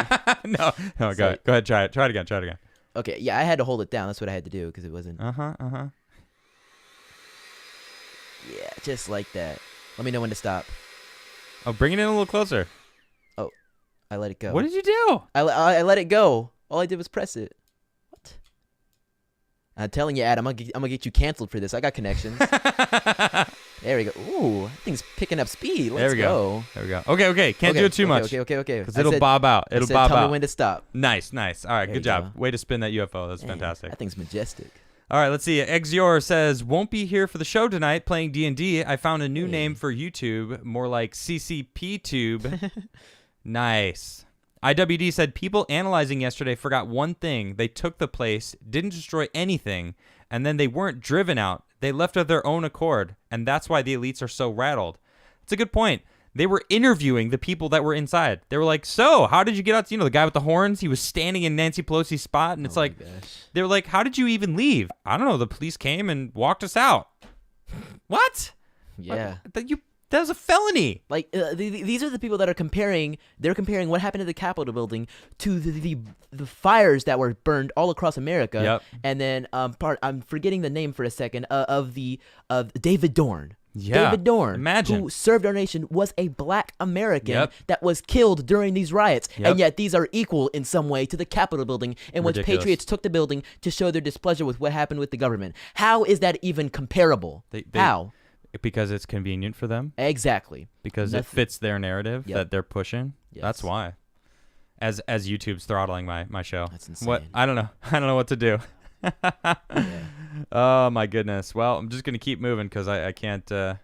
B: No, go ahead. Try it again.
A: Okay, yeah, I had to hold it down. That's what I had to do because it wasn't.
B: Uh-huh.
A: Yeah, just like that. Let me know when to stop.
B: Oh, bring it in a little closer.
A: Oh, I let it go.
B: What did you do?
A: I let it go. All I did was press it. What? I'm telling you, Adam, I'm gonna get you canceled for this. I got connections. There we go. Ooh, that thing's picking up speed. Let's go.
B: There we go. Okay. Can't do it too much.
A: Okay.
B: Because it'll bob out. It'll bob out.
A: Tell me when to stop.
B: Nice. All right, good job.
A: Go.
B: Way to spin that UFO. That's fantastic.
A: That thing's majestic.
B: All right, let's see. Exyor says, won't be here for the show tonight playing D&D. I found a new name for YouTube, more like CCP Tube. Nice. IWD said, people analyzing yesterday forgot one thing. They took the place, didn't destroy anything, and then they weren't driven out. They left of their own accord, and that's why the elites are so rattled. It's a good point. They were interviewing the people that were inside. They were like, so, how did you get out? The guy with the horns, he was standing in Nancy Pelosi's spot, and it's like, they were like, how did you even leave? I don't know. The police came and walked us out. What?
A: Yeah.
B: That was a felony.
A: Like, these are the people that are comparing. They're comparing what happened to the Capitol building to the fires that were burned all across America.
B: Yep.
A: And then I'm forgetting the name for a second of David Dorn.
B: Yeah.
A: David Dorn,
B: Imagine.
A: who served our nation, was a black American
B: Yep.
A: that was killed during these riots.
B: Yep.
A: And yet these are equal in some way to the Capitol building in which
B: Ridiculous.
A: patriots took the building to show their displeasure with what happened with the government. How is that even comparable? How?
B: Because it's convenient for them.
A: Exactly.
B: Because it fits their narrative that they're pushing.
A: Yes.
B: That's why. As YouTube's throttling my show.
A: That's insane.
B: What? I don't know. I don't know what to do. Oh my goodness. Well, I'm just gonna keep moving because I can't. I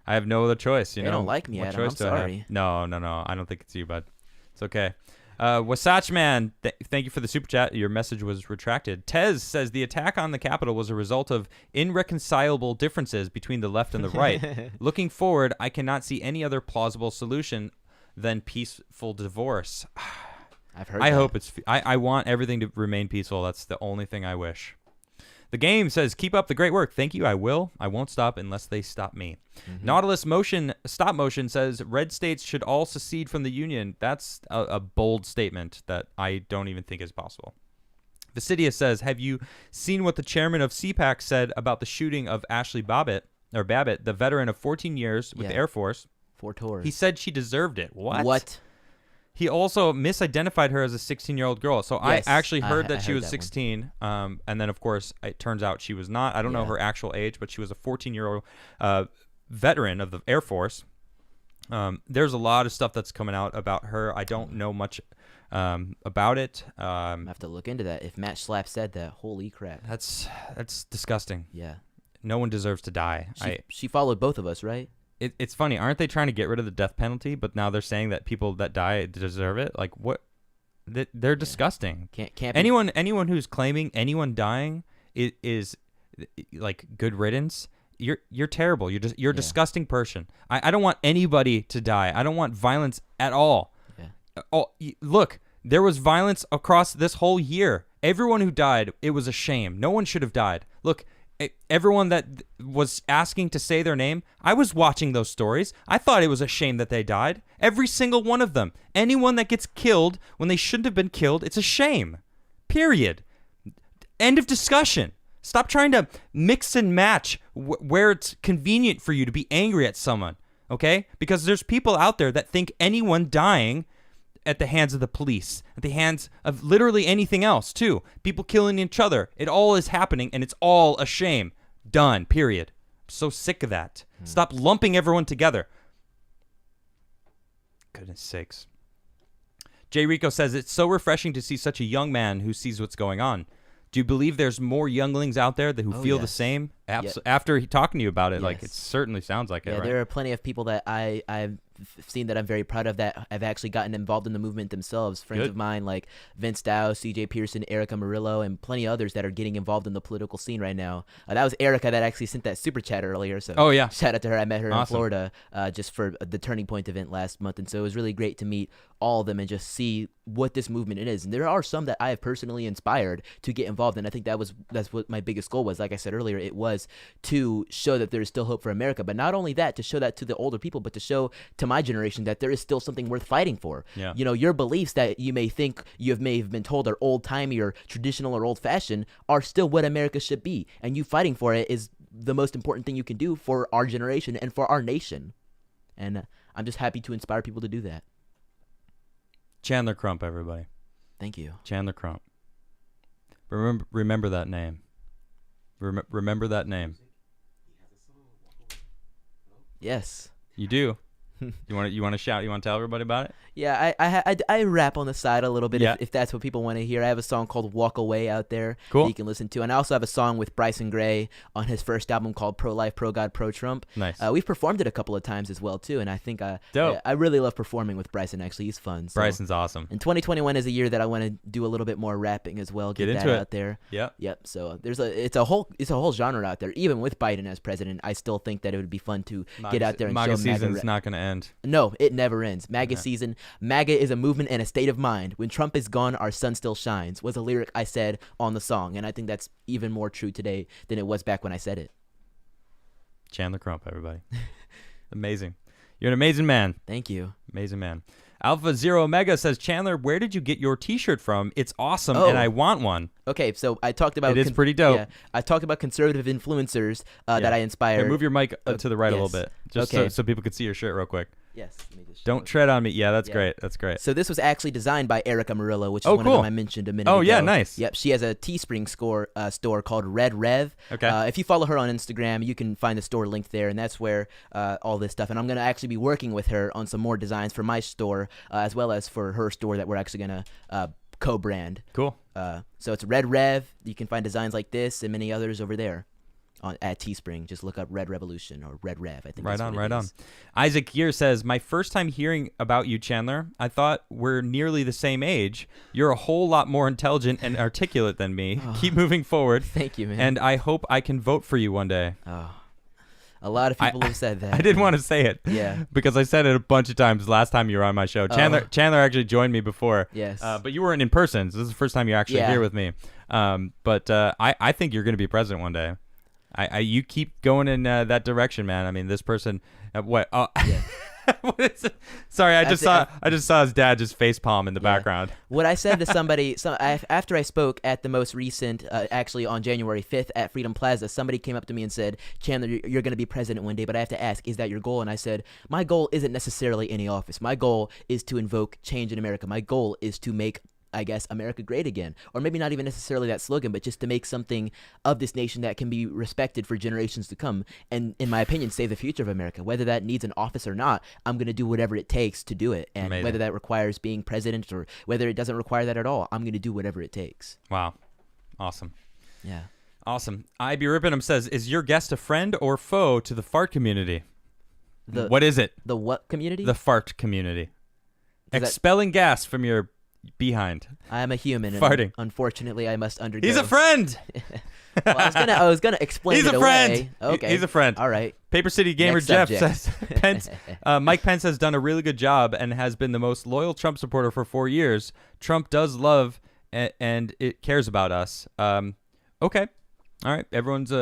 B: have no other choice. They
A: don't like me,
B: what
A: Adam.
B: choice
A: I'm
B: do I have?
A: sorry.
B: No. I don't think it's you, bud. It's okay. Wasatch Man, thank you for the super chat. Your message was retracted. Tez says the attack on the Capitol was a result of irreconcilable differences between the left and the right. Looking forward, I cannot see any other plausible solution than peaceful divorce.
A: I've heard.
B: I hope it's. I want everything to remain peaceful. That's the only thing I wish. The game says, keep up the great work. Thank you. I will. I won't stop unless they stop me. Mm-hmm. Nautilus Motion Stop Motion says, red states should all secede from the Union. That's a bold statement that I don't even think is possible. Visidia says, have you seen what the chairman of CPAC said about the shooting of Ashley Babbitt, the veteran of 14 years with the Air Force?
A: 4 tours.
B: He said she deserved it. What? he also misidentified her as a 16-year-old girl. So
A: Yes,
B: I actually heard that
A: I
B: she
A: heard
B: was
A: that one.
B: 16. And then, of course, it turns out she was not. I don't know
A: Yeah.
B: her actual age, but she was a 14-year-old veteran of the Air Force. There's a lot of stuff that's coming out about her. I don't know much about it.
A: I have to look into that. If Matt Schlapp said that, holy crap.
B: That's disgusting.
A: Yeah.
B: No one deserves to die.
A: She followed both of us, right?
B: It's funny. Aren't they trying to get rid of the death penalty? But now they're saying that people that die deserve it. Like what? They're disgusting.
A: Can't be.
B: Anyone who's claiming anyone dying is like good riddance. You're terrible. You're a disgusting person. I don't want anybody to die. I don't want violence at all.
A: Yeah.
B: Oh, look, there was violence across this whole year. Everyone who died, it was a shame. No one should have died. Look, everyone that was asking to say their name, I was watching those stories. I thought it was a shame that they died. Every single one of them. Anyone that gets killed when they shouldn't have been killed, it's a shame. Period. End of discussion. Stop trying to mix and match where it's convenient for you to be angry at someone, okay? Because there's people out there that think anyone dying at the hands of the police, at the hands of literally anything else, too. People killing each other. It all is happening, and it's all a shame. Done, period. I'm so sick of that. Stop lumping everyone together. Goodness sakes. Jay Rico says, it's so refreshing to see such a young man who sees what's going on. Do you believe there's more younglings out there who feel the
A: yes.
B: same?
A: Yeah.
B: After talking to you about it, like
A: Yes.
B: it certainly sounds like it,
A: Yeah,
B: right?
A: there are plenty of people that I've seen that I'm very proud of that have actually gotten involved in the movement themselves. Friends
B: Good.
A: of mine like Vince Dow, CJ Pearson, Erica Murillo, and plenty of others that are getting involved in the political scene right now. That was Erica that actually sent that super chat earlier. So
B: Oh, yeah.
A: shout out to her. I met her in
B: Awesome.
A: Florida just for the Turning Point event last month, and so it was really great to meet all of them and just see what this movement is. And there are some that I have personally inspired to get involved in. I think that's what my biggest goal was. Like I said earlier, it was to show that there is still hope for America, but not only that, to show that to the older people, but to show to my generation that there is still something worth fighting for.
B: Yeah.
A: You know, your beliefs that you may think may have been told are old-timey or traditional or old-fashioned are still what America should be, and you fighting for it is the most important thing you can do for our generation and for our nation. And I'm just happy to inspire people to do that.
B: Chandler Crump, everybody.
A: Thank you.
B: Chandler Crump. Remember that name. Remember that name.
A: Yes.
B: You do. You want to shout? You want to tell everybody about it?
A: Yeah, I rap on the side a little bit
B: Yeah.
A: if that's what people want to hear. I have a song called Walk Away out there
B: Cool.
A: that you can listen to. And I also have a song with Bryson Gray on his first album called Pro Life, Pro God, Pro Trump.
B: Nice.
A: We've performed it a couple of times as well, too. And I think
B: Dope.
A: I really love performing with Bryson, actually. He's fun. So.
B: Bryson's awesome.
A: And 2021 is a year that I want to do a little bit more rapping as well.
B: Get
A: Get
B: into
A: that
B: it.
A: out there.
B: Yep.
A: Yep. So it's a whole genre out there. Even with Biden as president, I still think that it would be fun to get out there and
B: MAGA
A: show MAGA
B: season's not going to end.
A: No, it never ends. MAGA
B: Yeah.
A: season. MAGA is a movement and a state of mind. When Trump is gone, our sun still shines, was a lyric I said on the song. And I think that's even more true today than it was back when I said it.
B: Chandler Crump, everybody. Amazing. You're an amazing man.
A: Thank you.
B: Amazing man. Alpha Zero Omega says, Chandler, where did you get your T-shirt from? It's awesome,
A: Oh.
B: and I want one.
A: Okay, so I talked about...
B: It is pretty dope.
A: Yeah, I talked about conservative influencers that
B: Yeah.
A: I inspired.
B: Here, move your mic to the right a little
A: yes.
B: bit, just
A: Okay.
B: so people can see your shirt real quick.
A: Yes. Let me just
B: Don't
A: show it.
B: tread on me. Yeah, that's
A: Yeah.
B: great. That's great.
A: So this was actually designed by Erica Murillo, which is
B: Oh,
A: one
B: cool.
A: of them I mentioned a minute
B: Oh,
A: ago.
B: yeah, nice.
A: Yep, she has a Teespring store called Red Rev.
B: Okay.
A: If you follow her on Instagram, you can find the store linked there, and that's where all this stuff. And I'm going to actually be working with her on some more designs for my store, as well as for her store that we're actually going to co-brand.
B: Cool.
A: So it's Red Rev. You can find designs like this and many others over there. At Teespring, just look up Red Revolution or Red Rev. I think
B: Right
A: that's
B: on,
A: what
B: right
A: it
B: on.
A: is.
B: Isaac Gear says, my first time hearing about you, Chandler, I thought we're nearly the same age. You're a whole lot more intelligent and articulate than me. Keep moving forward.
A: Thank you, man.
B: And I hope I can vote for you one day.
A: Oh, a lot of people have said that.
B: I didn't want to say it.
A: Yeah.
B: Because I said it a bunch of times last time you were on my show. Chandler actually joined me before.
A: Yes.
B: But you weren't in person, so this is the first time you're actually
A: Yeah.
B: here with me. But I think you're going to be president one day. You keep going in that direction, man. I mean, this person,
A: Yeah.
B: What is it? Sorry, I just saw his dad just face palm in the background.
A: What I said to somebody, after I spoke at the most recent, actually on January 5th at Freedom Plaza, somebody came up to me and said, Chandler, you're going to be president one day, but I have to ask, is that your goal? And I said, my goal isn't necessarily any office. My goal is to invoke change in America. My goal is to make, I guess, America great again. Or maybe not even necessarily that slogan, but just to make something of this nation that can be respected for generations to come. And in my opinion, save the future of America. Whether that needs an office or not, I'm going to do whatever it takes to do it. And
B: Amazing.
A: Whether that requires being president or whether it doesn't require that at all, I'm going to do whatever it takes.
B: Wow. Awesome.
A: Yeah.
B: Awesome. IB Rippenham says, is your guest a friend or foe to the fart community? What is it?
A: The what community?
B: The fart community.
A: Is
B: Expelling gas from your behind.
A: I am a human. And
B: farting.
A: Unfortunately, I must undergo.
B: He's a friend.
A: Well, I was gonna explain.
B: He's
A: it
B: a friend.
A: Away. Okay.
B: He's a friend.
A: All right.
B: Paper City Gamer
A: Next
B: Jeff
A: subject.
B: says Mike Pence has done a really good job and has been the most loyal Trump supporter for 4 years. Trump does love and it cares about us. Okay. All right. Everyone's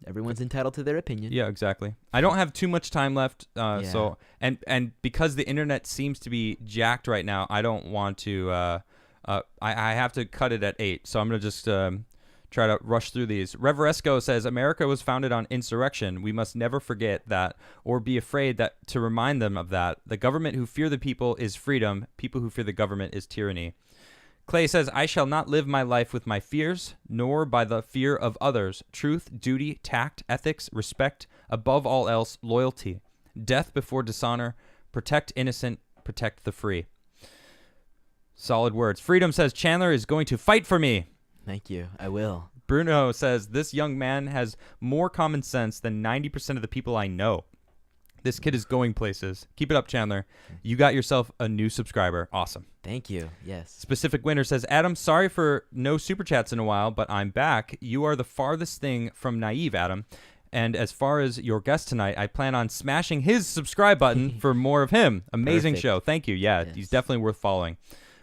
A: Everyone's entitled to their opinion.
B: Yeah, exactly. I don't have too much time left, so and because the internet seems to be jacked right now, I don't want to. I have to cut it at 8, so I'm gonna just try to rush through these. Reveresco says America was founded on insurrection. We must never forget that, or be afraid that to remind them of that. The government who fear the people is freedom. People who fear the government is tyranny. Clay says, I shall not live my life with my fears, nor by the fear of others. Truth, duty, tact, ethics, respect, above all else, loyalty. Death before dishonor. Protect innocent, protect the free. Solid words. Freedom says, Chandler is going to fight for me.
A: Thank you. I will.
B: Bruno says, this young man has more common sense than 90% of the people I know. This kid is going places. Keep it up, Chandler. You got yourself a new subscriber. Awesome.
A: Thank you. Yes.
B: Specific Winner says, Adam, sorry for no super chats in a while, but I'm back. You are the farthest thing from naive, Adam. And as far as your guest tonight, I plan on smashing his subscribe button for more of him. Amazing
A: Perfect.
B: show. Thank you. Yeah,
A: Yes.
B: He's definitely worth following.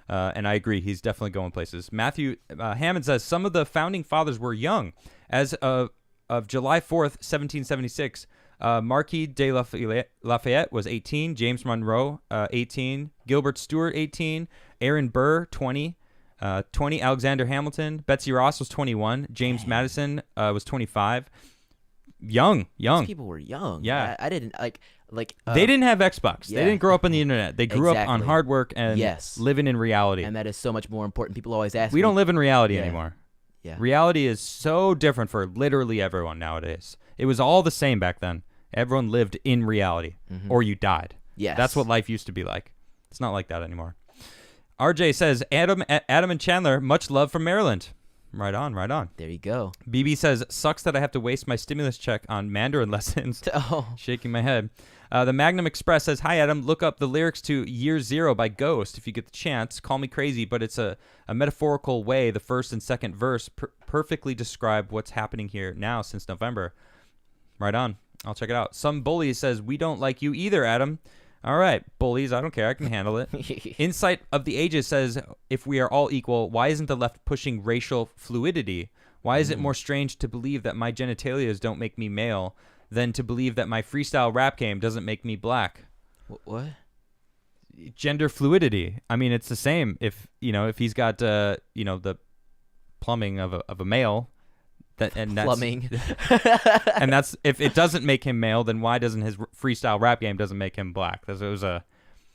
B: And I agree. He's definitely going places. Matthew Hammond says, some of the founding fathers were young. As of July 4th, 1776, Marquis de Lafayette was 18, James Monroe 18, Gilbert Stuart 18, Aaron Burr 20, 20 Alexander Hamilton, Betsy Ross was 21, James Madison was 25. Young.
A: These people were young.
B: Yeah.
A: I didn't like.
B: They didn't have Xbox.
A: Yeah.
B: They didn't grow up on the internet. They grew up on
A: Exactly.
B: hard work and
A: Yes.
B: living in reality.
A: And that is so much more important. People always ask.
B: We
A: me,
B: don't live in reality
A: Yeah.
B: anymore.
A: Yeah.
B: Reality is so different for literally everyone nowadays. It was all the same back then. Everyone lived in reality, or you died.
A: Yes.
B: That's what life used to be like. It's not like that anymore. RJ says, Adam and Chandler, much love from Maryland. Right on, right on.
A: There you go.
B: BB says, sucks that I have to waste my stimulus check on Mandarin lessons.
A: Oh.
B: Shaking my head. The Magnum Express says, hi, Adam. Look up the lyrics to Year Zero by Ghost if you get the chance. Call me crazy, but it's a metaphorical way. The first and second verse perfectly describe what's happening here now since November. Right on. I'll check it out. Some bully says, we don't like you either, Adam. All right, bullies, I don't care. I can handle it. Insight of the Ages says, if we are all equal, why isn't the left pushing racial fluidity? Why is it more strange to believe that my genitalias don't make me male than to believe that my freestyle rap game doesn't make me black?
A: What?
B: Gender fluidity. I mean, it's the same. If he's got the plumbing of a male, that's
A: Plumbing.
B: and that's if it doesn't make him male, then why doesn't his freestyle rap game doesn't make him black? It was a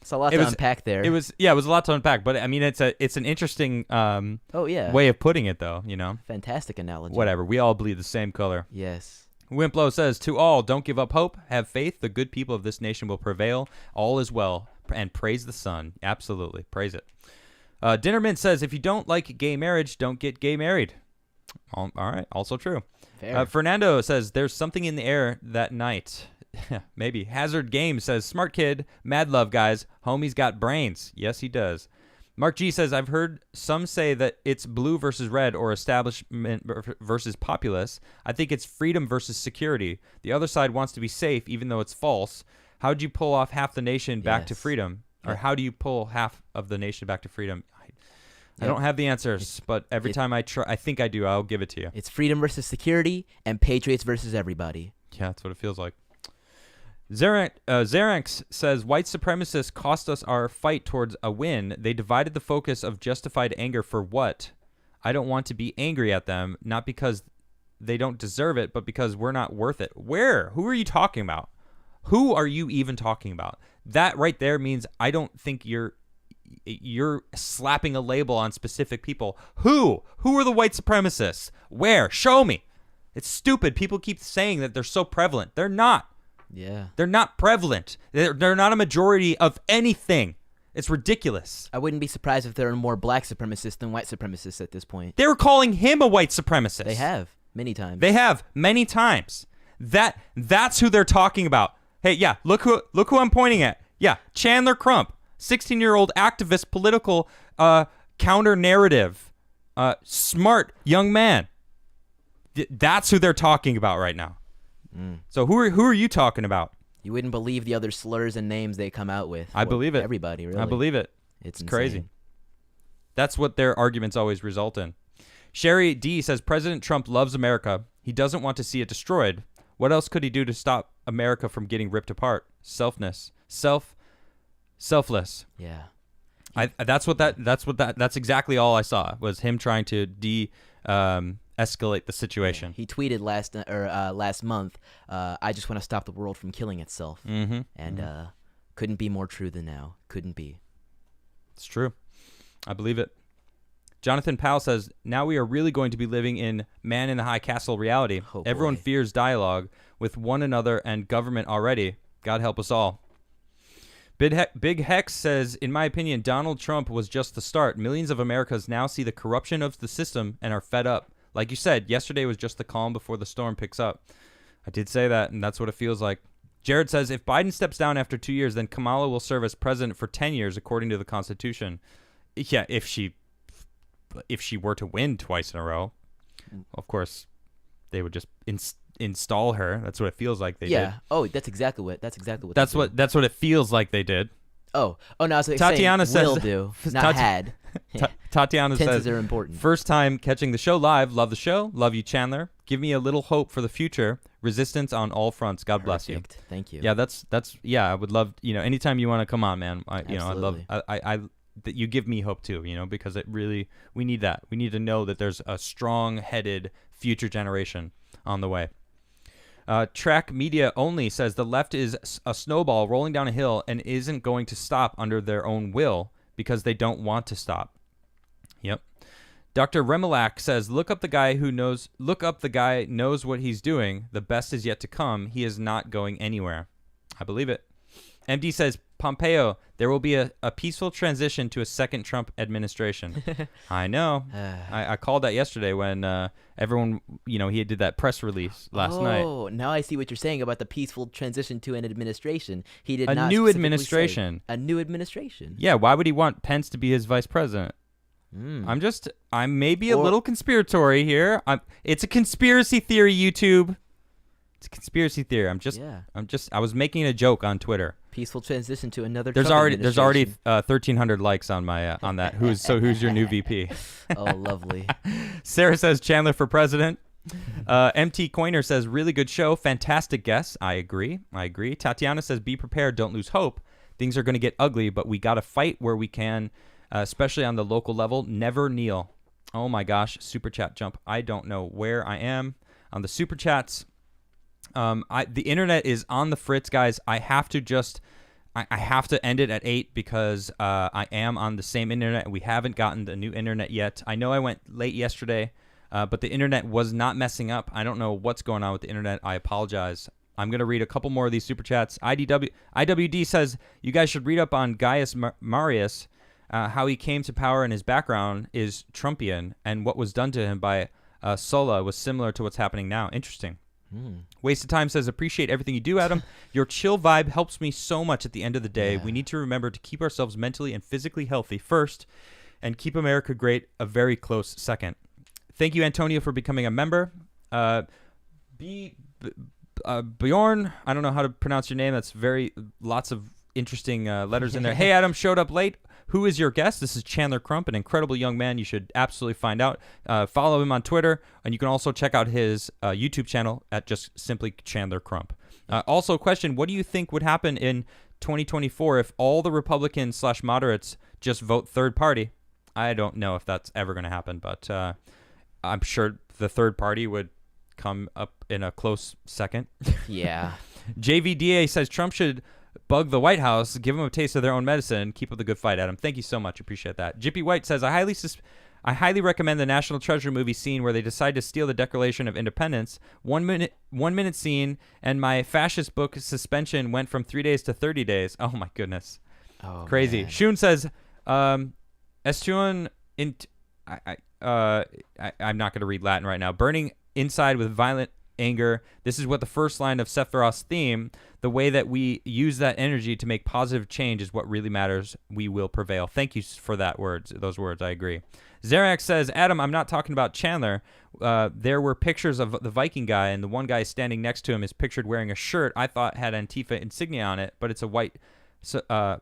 A: It's a lot to unpack there.
B: It was a lot to unpack, but I mean it's an interesting way of putting it though,
A: Fantastic analogy.
B: Whatever. We all bleed the same color.
A: Yes.
B: Wimplo says, to all, don't give up hope, have faith, the good people of this nation will prevail, all is well, and praise the sun. Absolutely. Praise it. Dinnermint says, if you don't like gay marriage, don't get gay married. All right. Also true.
A: Fair.
B: Fernando says, there's something in the air that night. Maybe. Hazard Games says, smart kid, mad love, guys. Homie's got brains. Yes, he does. Mark G says, I've heard some say that it's blue versus red or establishment versus populace. I think it's freedom versus security. The other side wants to be safe, even though it's false. How do you pull off half the nation back to
A: Yes.
B: freedom? Or
A: Yeah.
B: how do you pull half of the nation back to freedom? I don't have the answers, but every time I try, I think I do. I'll give it to you.
A: It's freedom versus security and patriots versus everybody.
B: Yeah, that's what it feels like. Xeranx says, white supremacists cost us our fight towards a win. They divided the focus of justified anger for what? I don't want to be angry at them, not because they don't deserve it, but because we're not worth it. Where? Who are you talking about? Who are you even talking about? That right there means I don't think you're slapping a label on specific people. Who? Who are the white supremacists? Where? Show me. It's stupid. People keep saying that they're so prevalent. They're not.
A: Yeah.
B: They're not prevalent. They're not a majority of anything. It's ridiculous.
A: I wouldn't be surprised if there are more black supremacists than white supremacists at this point.
B: They were calling him a white supremacist.
A: They have many times.
B: They have many times. That's who they're talking about. Hey, yeah, look who I'm pointing at. Yeah, Chandler Crump, 16-year-old activist, political counter narrative, smart young man. That's who they're talking about right now. So who are you talking about?
A: You wouldn't believe the other slurs and names they come out with.
B: I believe it.
A: Everybody, really.
B: I believe it.
A: It's
B: crazy.
A: insane.
B: That's what their arguments always result in. Sherry D says, President Trump loves America. He doesn't want to see it destroyed. What else could he do to stop America from getting ripped apart? Selfless.
A: Yeah.
B: That's exactly all I saw was him trying to escalate the situation.
A: Yeah. He tweeted last month, I just want to stop the world from killing itself.
B: Mm-hmm.
A: And couldn't be more true than now. Couldn't be.
B: It's true. I believe it. Jonathan Powell says, now we are really going to be living in man in the high castle reality.
A: Oh,
B: Everyone
A: boy.
B: fears dialogue with one another and government already. God help us all. Big Hex says, in my opinion, Donald Trump was just the start. Millions of Americans now see the corruption of the system and are fed up. Like you said, yesterday was just the calm before the storm picks up. I did say that, and that's what it feels like. Jared says, if Biden steps down after 2 years, then Kamala will serve as president for 10 years, according to the Constitution. Yeah, if she were to win twice in a row, of course, they would just install her. That's what it feels like they did.
A: Yeah. Oh, that's exactly what. That's
B: what it feels like they did.
A: Oh, no. I was
B: Tatiana
A: saying will
B: says,
A: do, not had.
B: Tatiana
A: Tenses
B: says,
A: are important.
B: first time catching the show live. Love the show. Love you, Chandler. Give me a little hope for the future. Resistance on all fronts. God bless you.
A: Perfect. Thank you.
B: Yeah, that's I would love, anytime you want to come on, man. I love
A: Absolutely.
B: that you give me hope too, because it really, we need that. We need to know that there's a strong-headed future generation on the way. Track Media Only says the left is a snowball rolling down a hill and isn't going to stop under their own will because they don't want to stop. Yep. Dr. Remilak says, look up the guy knows what he's doing. The best is yet to come. He is not going anywhere. I believe it. MD says, Pompeo, there will be a peaceful transition to a second Trump administration. I know. I called that yesterday when everyone, he did that press release last night.
A: Oh, now I see what you're saying about the peaceful transition to an administration. He did
B: A
A: not
B: new
A: specifically
B: administration.
A: say a new administration.
B: Yeah, why would he want Pence to be his vice president? I'm maybe a little conspiratory here. It's a conspiracy theory, YouTube. It's a conspiracy theory. I was making a joke on Twitter.
A: Peaceful transition to another.
B: There's
A: Trump
B: already
A: administration.
B: 1,300 likes on my on that. Who's your new VP?
A: Oh, lovely.
B: Sarah says Chandler for president. MT Coiner says really good show, fantastic guests. I agree. Tatiana says be prepared, don't lose hope. Things are going to get ugly, but we got to fight where we can, especially on the local level. Never kneel. Oh my gosh, super chat jump. I don't know where I am on the super chats. The internet is on the fritz, guys. I have to end it at 8 because I am on the same internet. We haven't gotten the new internet yet. I know I went late yesterday, but the internet was not messing up. I don't know what's going on with the internet. I apologize. I'm going to read a couple more of these super chats. IWD says, you guys should read up on Gaius Marius, how he came to power and his background is Trumpian, and what was done to him by Sulla was similar to what's happening now. Interesting. Waste of Time says, appreciate everything you do, Adam. Your chill vibe helps me so much at the end of the day.
A: Yeah.
B: We need to remember to keep ourselves mentally and physically healthy first and keep America great a very close second. Thank you, Antonio, for becoming a member. Bjorn, I don't know how to pronounce your name. That's lots of interesting letters in there. Hey, Adam, showed up late. Who is your guest? This is Chandler Crump, an incredible young man. You should absolutely find out. Follow him on Twitter, and you can also check out his YouTube channel at just simply Chandler Crump. Also, question, what do you think would happen in 2024 if all the Republicans/moderates just vote third party? I don't know if that's ever going to happen, but I'm sure the third party would come up in a close second.
A: Yeah.
B: JVDA says Trump should bug the White House, give them a taste of their own medicine. Keep up the good fight, Adam. Thank you so much. Appreciate that. Jippy White says, I highly recommend the National Treasure movie scene where they decide to steal the Declaration of Independence. 1 minute scene, and my fascist book suspension went from 3 days to 30 days. Oh my goodness.
A: Oh,
B: crazy.
A: man.
B: Shun says, Estuan I'm not going to read Latin right now. Burning inside with violent anger. This is what the first line of Sephiroth's theme, the way that we use that energy to make positive change is what really matters. We will prevail. Thank you for those words. I agree. Zarak says, Adam, I'm not talking about Chandler. There were pictures of the Viking guy, and the one guy standing next to him is pictured wearing a shirt I thought had Antifa insignia on it, but it's a white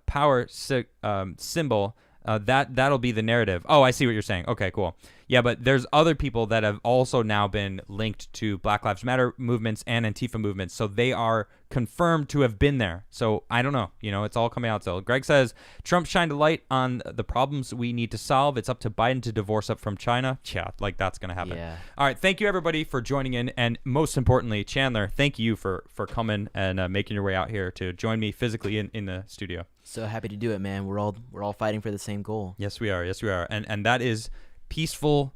B: power symbol. That'll be the narrative. Oh, I see what you're saying. Okay, cool. Yeah, but there's other people that have also now been linked to Black Lives Matter movements and Antifa movements, so they are confirmed to have been there. So I don't know. It's all coming out still. Greg says, Trump shined a light on the problems we need to solve. It's up to Biden to divorce up from China. Yeah, that's going to happen.
A: Yeah.
B: All right, thank you, everybody, for joining in. And most importantly, Chandler, thank you for coming and making your way out here to join me physically in the studio.
A: So happy to do it, man. We're all fighting for the same goal.
B: Yes, we are. Yes, we are. And that is peaceful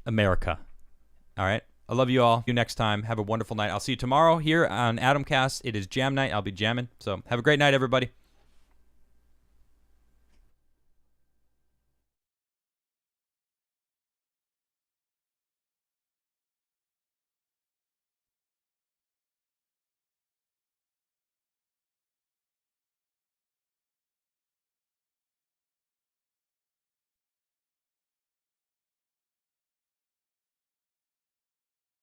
B: America. All right. I love you all. See you next time. Have a wonderful night. I'll see you tomorrow here on Adamcast. It is jam night. I'll be jamming. So have a great night, everybody.